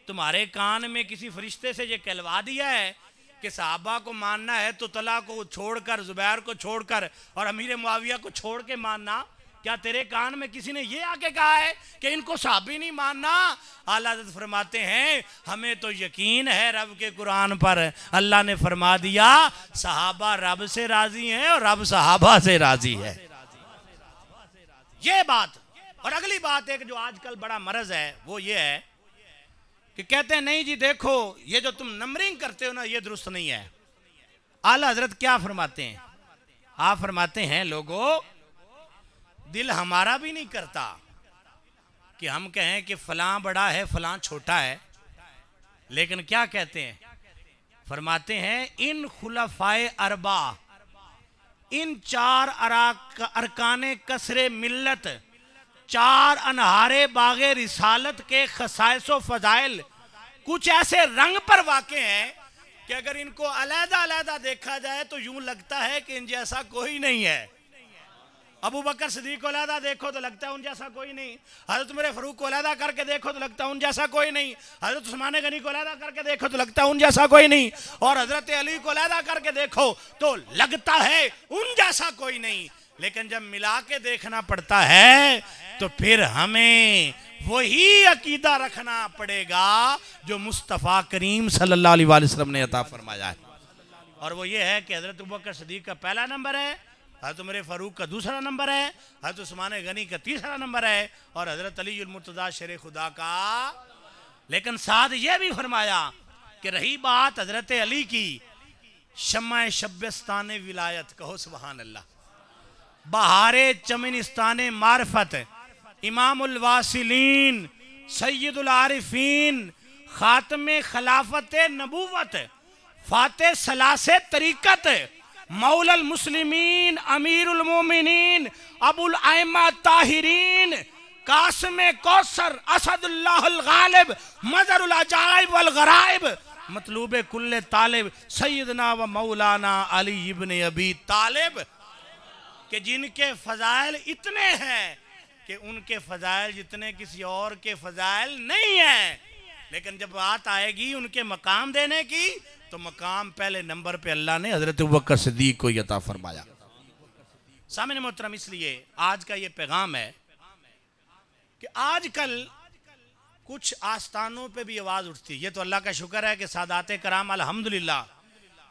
तुम्हारे कान में किसी फरिश्ते से ये कहलवा दिया है कि साहबा को मानना है तो तला को छोड़कर, जुबैर को छोड़कर और अमीर मुआविया को छोड़ के मानना? क्या तेरे कान में किसी ने ये आके कहा है कि इनको साहबी नहीं मानना? आला हज़रत फरमाते हैं हमें तो यकीन है रब के कुरान पर, अल्लाह ने फरमा दिया सहाबा रब से राजी हैं और रब सहाबा से राजी है। ये बात। और अगली बात एक जो आजकल बड़ा मरज है वो ये है कि कहते हैं नहीं जी देखो ये जो तुम नंबरिंग करते हो ना ये दुरुस्त नहीं है। आला हज़रत क्या फरमाते हैं? आप फरमाते हैं लोगों, दिल हमारा भी नहीं करता कि हम कहें कि फलां बड़ा है फलां छोटा है, लेकिन क्या कहते हैं? फरमाते हैं इन खुलफाए अरबा, इन चार अरकाने कसरे मिल्लत, चार अनहारे बागे रिसालत के खसाइसो फजाइल कुछ ऐसे रंग पर वाक़े हैं कि अगर इनको अलग-अलग देखा जाए तो यूं लगता है कि इन जैसा कोई नहीं है। अबू बकर सिद्दीक को अलहदा देखो तो लगता है उन जैसा कोई नहीं, हजरत उमर फारूक को अलहदा करके देखो तो लगता है उन जैसा कोई नहीं, हजरत उस्मान गनी को अलहदा करके देखो तो लगता है उन जैसा कोई नहीं, और हजरत अली को अलहदा करके देखो तो लगता है उन जैसा कोई नहीं। लेकिन जब मिला के देखना पड़ता है तो फिर हमें वही अकीदा रखना पड़ेगा जो मुस्तफ़ा करीम सल्लल्लाहु अलैहि वसल्लम ने अता फरमाया है। और वो ये है कि हजरत अबू बकर सिद्दीक का पहला नंबर है, हज़रत उमर फारूक का दूसरा नंबर है, हज़रत उस्मान गनी का तीसरा नंबर है, और हज़रत अली मुर्तज़ा शेर खुदा का। लेकिन साथ ये भी फरमाया कि रही बात हज़रत अली की, शम्मा शब्बस्तान विलायत, कहो सुभान अल्लाह, बहारे चमनिस्तान मारफत, इमामुल वासिलीन, सैयदुल आरिफीन, खातमे खिलाफत नबूवत, फाते सलासे तरीकत, मौलल मुस्लिमीन, अमीरुल मोमिनीन, अबुल आइमा ताहिरीन, कासिम कौसर, असदुल्लाहुल गालिब, मज़रुल अजाइब वल गराइब, मतलूबे कुल्ले तालिब, सैयदना व मौलाना अली इब्न अबी तालिब, कि जिनके फजाइल इतने हैं कि उनके फजाइल जितने किसी और के फजाइल नहीं हैं। लेकिन जब बात आएगी उनके मकाम देने की तो मकाम पहले नंबर पे अल्लाह ने हजरत अबू बकर सिद्दीक को अता फरमाया। सामने मोहतरम, इसलिए आज का ये पैगाम है कि आजकल कुछ आस्थानों पे भी आवाज़ उठती है। ये तो अल्लाह का शुक्र है कि सादात कराम अल्हम्दुलिल्लाह,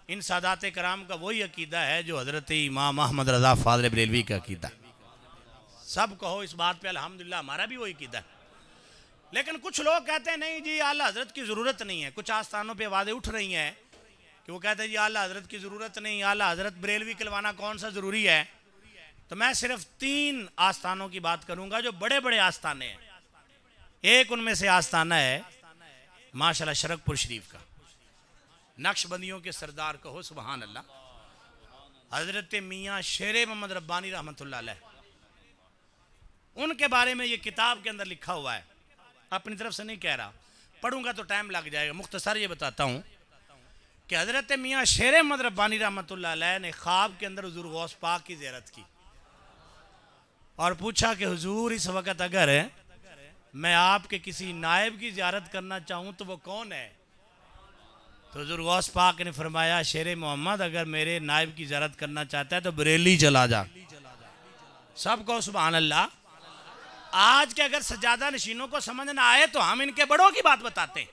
इन सादात कराम का वही अकीदा है जो हजरत इमाम अहमद रज़ा फ़ाज़िल बरेलवी का अकीदा। सब कहो इस बात पे अल्हम्दुलिल्लाह, हमारा भी वही अकीदा। लेकिन कुछ लोग कहते हैं नहीं जी आला हजरत की ज़रूरत नहीं है। कुछ आस्थानों पे आवाज़ें उठ रही हैं कि वो कहते हैं जी आला हजरत की ज़रूरत नहीं, आला हजरत बरेलवी कहलवाना कौन सा ज़रूरी है। तो मैं सिर्फ 3 आस्थानों की बात करूंगा जो बड़े बड़े आस्थाने हैं। एक उनमें से आस्थाना है माशाल्लाह शरकपुर शरीफ का, नक्शबंदियों के सरदार, कहो सुभान अल्लाह। हजरत मियाँ शेर मोहम्मद रब्बानी रहमतुल्लाह अलैह, उनके बारे में ये किताब के अंदर लिखा हुआ है। अपनी तरफ से नहीं कह रहा, पढ़ूंगा तो टाइम लग जाएगा, मुख्तसर ये बताता हूँ कि हजरत मियाँ शेर मोहम्मद रब्बानी रहमतुल्लाह अलैह ने ख्वाब के अंदर हुजूर गौस पाक की ज़ियारत की और पूछा कि हुजूर इस वक्त अगर मैं आपके किसी नायब की ज़ियारत करना चाहूँ तो वो कौन है? तो हुजूर गौस पाक ने फरमाया, शेर मोहम्मद अगर मेरे नायब की ज़ियारत करना चाहता है तो बरेली चला जा। सब कहो सुभान अल्लाह। आज के अगर सज्जादा नशीनों को समझ ना आए तो हम इनके बड़ों की बात बताते हैं।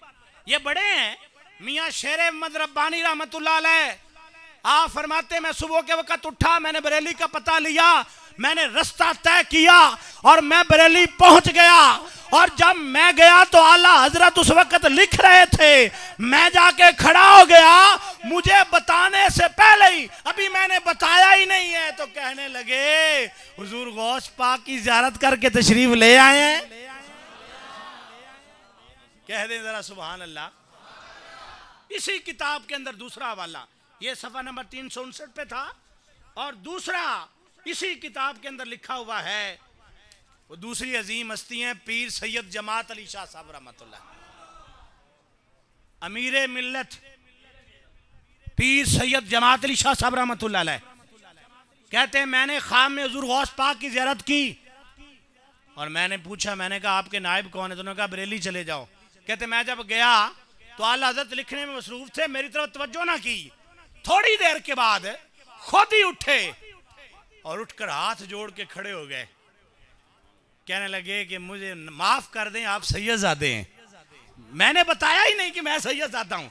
ये बड़े हैं, मियाँ शेर मोहम्मद रब्बानी रहमतुल्लाह अलैह। आप फरमाते, मैं सुबह के वक्त उठा, मैंने बरेली का पता लिया, मैंने रास्ता तय किया और मैं बरेली पहुंच गया। और जब मैं गया तो आला हजरत उस वक्त लिख रहे थे, मैं जाके खड़ा हो गया, मुझे बताने से पहले ही, अभी मैंने बताया ही नहीं है, तो कहने लगे हुजूर गौस पाक की ज़ियारत करके तशरीफ ले आए हैं। कह दें जरा सुभान अल्लाह। इसी किताब के अंदर दूसरा हवाला, ये सफ़ा नंबर 359 पे था, और दूसरा इसी किताब के अंदर लिखा हुआ है, वो दूसरी अजीम हस्ती हैं पीर सैयद जमात अली शाह साहब रहमतुल्लाह, अमीर मिल्लत पीर सैयद जमात अली शाह साहब रहमतुल्लाह अलैह कहते हैं, मैंने ख्वाब में हुजूर गौस पाक की ज़ियारत की और मैंने पूछा, मैंने कहा आपके नायब कौन है? तो उन्होंने कहा बरेली चले जाओ। कहते मैं जब गया तो आला हज़रत लिखने में मसरूफ थे, मेरी तरफ तवज्जो ना की। थोड़ी देर के बाद खुद ही उठे और उठकर हाथ जोड़ के खड़े हो गए, कहने लगे कि मुझे माफ कर दें, आप सैयदजादे हैं। मैंने बताया ही नहीं कि मैं सैयदजादा हूं।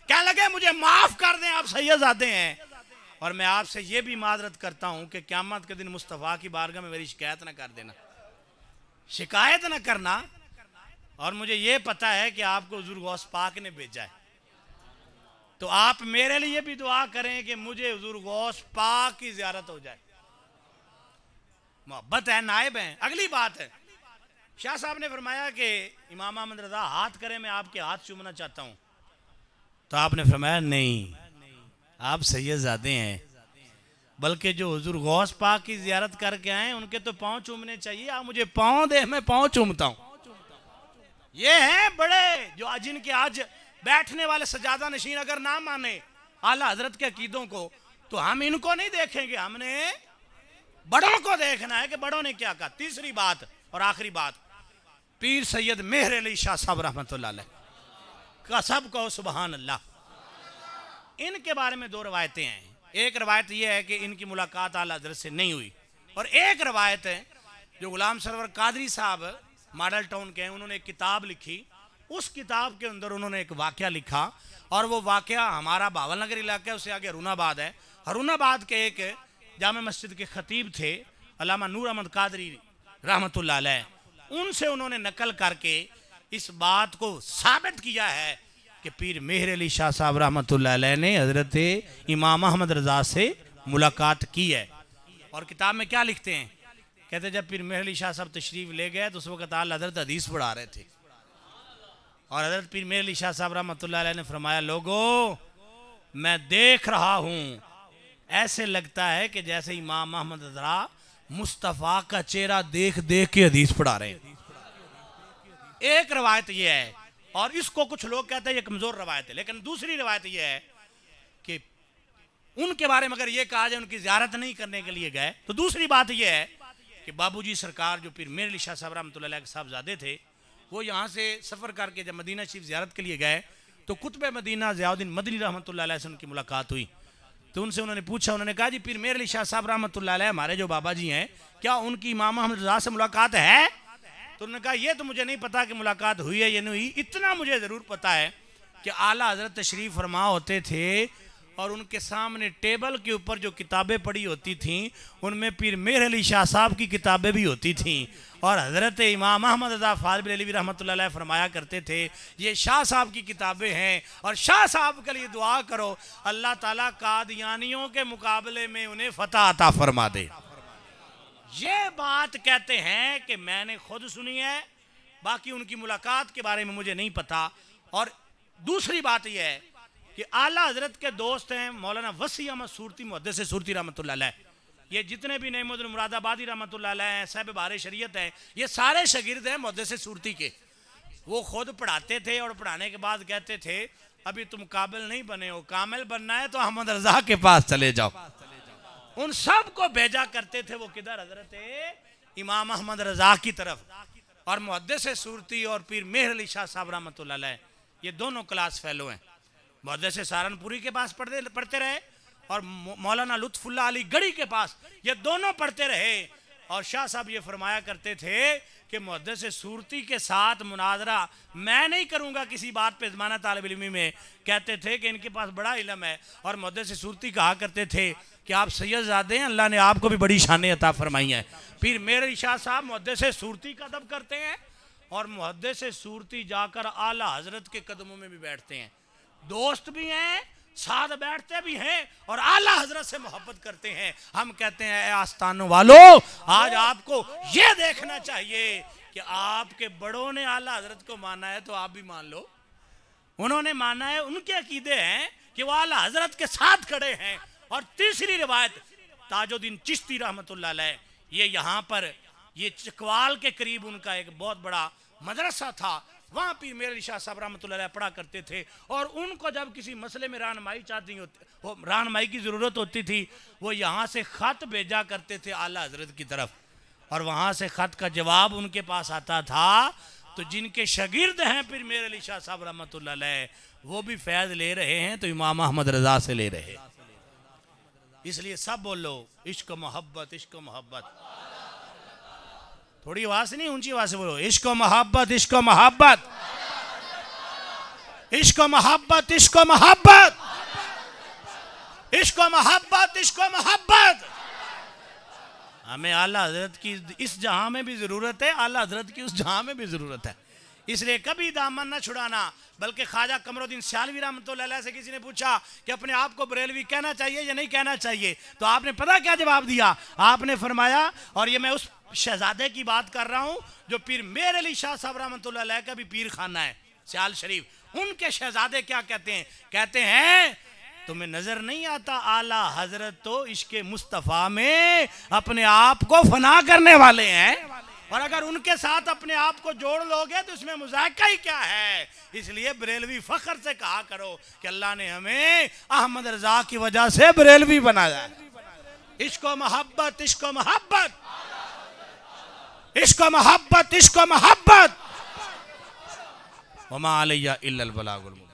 कहने लगे मुझे माफ कर दें, आप सैयदजादे हैं, और मैं आपसे ये भी माजरत करता हूं कि क़यामत के दिन मुस्तफ़ा की बारगाह में मेरी शिकायत ना कर देना, शिकायत ना करना। और मुझे ये पता है कि आपको हुजूर गौस पाक ने भेजा है, तो आप मेरे लिए भी दुआ करें कि मुझे हुजूर गौस पाक की ज़ियारत हो जाए। मोहब्बत है, नायब है। अगली बात है, शाह साहब ने फरमाया कि इमाम अहमद रजा हाथ करें, मैं आपके हाथ चूमना चाहता हूं। तो आपने फरमाया नहीं, आप सैयदजादे हैं, बल्कि जो हुजूर गौस पाक की ज़ियारत करके आए उनके तो पाँव चूमने चाहिए, आप मुझे पाँव दे, मैं पाँव चूमता हूं। ये हैं बड़े, जो जिनके आज बैठने वाले सजादा नशीन अगर ना माने आला हजरत के अकीदों को, तो हम इनको नहीं देखेंगे, हमने बड़ों को देखना है कि बड़ों ने क्या कहा। तीसरी बात और आखिरी बात, पीर सैयद मेहर अली शाह साहब रहमतुल्लाह अलैह का, सब कहो सुभान अल्लाह। इनके बारे में दो रवायतें हैं। एक रवायत यह है कि इनकी मुलाकात आला हजरत से नहीं हुई, और एक रवायत है जो गुलाम सरवर कादरी साहब मॉडल टाउन के हैं, उन्होंने एक किताब लिखी। उस किताब के अंदर उन्होंने एक वाक़या लिखा, और वो वाक़या हमारा बावलनगर इलाका है, उससे आगे हरुणाबाद है। हरुणाबाद के एक जामे मस्जिद के खतीब थे अल्लामा नूर अहमद कादरी रहमतुल्लाह अलैह, उनसे उन्होंने नकल करके इस बात को साबित किया है कि पीर मेहर अली शाह साहब रहमतुल्लाह अलैह ने हज़रत इमाम अहमद रज़ा से मुलाकात की है। और किताब में क्या लिखते हैं, कहते जब पीर मेहर अली शाह साहब तशरीफ़ ले गए तो उस वक्त आला हज़रत हदीस पढ़ा रहे थे, और हज़रत पीर मेहर अली शाह साहब रहमतुल्लाह अलैह ने फरमाया, लोगों मैं देख रहा हूँ, ऐसे लगता है कि जैसे इमाम अहमद रज़ा मुस्तफ़ा का चेहरा देख देख के हदीस पढ़ा रहे हैं। एक रवायत यह है, और इसको कुछ लोग कहते हैं ये कमज़ोर रवायत है, लेकिन दूसरी रवायत यह है कि उनके बारे में अगर ये कहा जाए उनकी ज़ियारत नहीं करने के लिए गए, तो दूसरी बात यह है कि बाबूजी सरकार जो पीर मेहर अली शाह साहब रहमतुल्लाह अलैह के साहबजादे थे, वो यहाँ से सफ़र करके जब मदीना शरीफ ज़ियारत के लिए गए तो कुतुब मदीना ज़ियाउद्दीन मदनी रहमतुल्लाह अलैह से उनकी मुलाकात हुई। तो उनसे उन्होंने पूछा, उन्होंने कहा जी पीर मेहर अली शाह साहब रहमतुल्लाह अलैह हमारे जो बाबा जी हैं, क्या उनकी इमाम अहमद रज़ा से मुलाकात है? तो उन्होंने कहा ये तो मुझे नहीं पता कि मुलाकात हुई है या नहीं हुई, इतना मुझे ज़रूर पता है कि आला हज़रत तशरीफ़ फरमा होते थे और उनके सामने टेबल के ऊपर जो किताबें पड़ी होती थीं उनमें पीर मेहर अली शाह साहब की किताबें भी होती थीं, और हज़रत इमाम अहमद रज़ा फाज़िल अलीवी रहमतुल्लाह अलैह फरमाया करते थे ये शाह साहब की किताबें हैं और शाह साहब के लिए दुआ करो अल्लाह ताला कादियानियों के मुकाबले में उन्हें फ़तह अता फरमा दे। ये बात कहते हैं कि मैंने खुद सुनी है, बाकी उनकी मुलाकात के बारे में मुझे नहीं पता। और दूसरी बात यह है कि आला हजरत के दोस्त हैं मौलाना वसी अहमद सूरती, मुहद्दिस सूरती रहमतुल्लाह अलैह, ये जितने भी नईमुद्दीन मुरादाबादी रहमतुल्लाह अलैह हैं, साहिब बारे शरीयत है, ये सारे शागिर्द हैं मुहद्दिस सूरती के। वो खुद पढ़ाते थे और पढ़ाने के बाद कहते थे अभी तुम काबिल नहीं बने हो, कामिल बनना है तो अहमद रजा के पास चले जाओ। उन सब को भेजा करते थे वो किधर, हजरत इमाम अहमद रजा की तरफ। और मुहद्दिस सूरती और पीर मेहर अली शाह साहब रहमतुल्लाह अलैह ये दोनों क्लास फेलो हैं। मुहद्दिस सहारनपुरी के पास पढ़ते रहे और मौलाना लुत्फुल्लाह अली गढ़ी के पास ये दोनों पढ़ते रहे। और शाह साहब ये फरमाया करते थे कि मुहद्दिस सूरती के साथ मुनाजरा मैं नहीं करूंगा किसी बात पे ज़माना तालिब इल्मी में। कहते थे कि इनके पास बड़ा इल्म है। और मुहद्दिस सूरती कहा करते थे कि आप सैयदजादे हैं, अल्लाह ने आपको भी बड़ी शान अता फरमाई है। फिर मेरे शाह साहब मुहद्दिस सूरती का अदब करते हैं और मुहद्दिस सूरती जाकर आला हजरत के कदमों में भी बैठते हैं, दोस्त भी हैं, साथ बैठते भी हैं और आला हजरत से मोहब्बत करते हैं। हम कहते हैं आस्थानों वालों, आज आपको ये देखना चाहिए कि आपके बड़ों ने आला हजरत को माना है तो आप भी मान लो। उन्होंने माना है, उनके अकीदे हैं कि वो आला हजरत के साथ खड़े हैं। और तीसरी रिवायत ताजुद्दीन चिश्ती रहमतुल्लाह अलैह, ये यहाँ पर ये चकवाल के करीब उनका एक बहुत बड़ा मदरसा था, वहाँ पीर मेहर अली शाह साहब रहमतुल्लाह अलैह पढ़ा करते थे। और उनको जब किसी मसले में रहनुमाई की ज़रूरत होती थी वो यहाँ से ख़त भेजा करते थे आला हजरत की तरफ और वहाँ से ख़त का जवाब उनके पास आता था। तो जिनके शागिर्द हैं पीर मेहर अली शाह साहब रहमतुल्लाह अलैह वो भी फैज़ ले रहे हैं तो इमाम अहमद रज़ा से ले रहे हैं। इसलिए सब बोलो इश्क मोहब्बत, इश्क मोहब्बत। थोड़ी आवाज नहीं, ऊंची आवाज से बोलो इश्क मोहब्बत, इश्क मोहब्बत, इश्क मोहब्बत, इश्क मोहब्बत, इश्क मोहब्बत, इश्क मोहब्बत। हमें आला हजरत की इस जहां में भी जरूरत है, आला हजरत की उस जहां में भी जरूरत है। इसलिए कभी दामन न छुड़ाना। बल्कि ख्वाजा कमरुद्दीन सियालवी रहमतुल्लाह अलैह से किसी ने पूछा कि अपने आप को बरेलवी कहना चाहिए या नहीं कहना चाहिए, तो आपने पता क्या जवाब दिया? आपने फरमाया, और ये मैं उस शहजादे की बात कर रहा हूँ जो पीर मेहर अली शाह साहब रहमतुल्लाह अलैह का भी पीर खाना है सियाल शरीफ, उनके शहजादे क्या कहते हैं? कहते हैं तुम्हें नजर नहीं आता आला हजरत तो इश्के मुस्तफ़ा में अपने आप को फना करने वाले हैं, और अगर उनके साथ अपने आप को जोड़ लोगे तो इसमें मुज़ाहिका ही क्या है। इसलिए बरेलवी फख्र से कहा करो कि अल्लाह ने हमें अहमद रजा की वजह से बरेलवी बनाया। इश्क मोहब्बत, इश्क मोहब्बत, इश्क मोहब्बत, इश्क मोहब्बत। वमा अलैया इल्लल बलागुल मुबीन।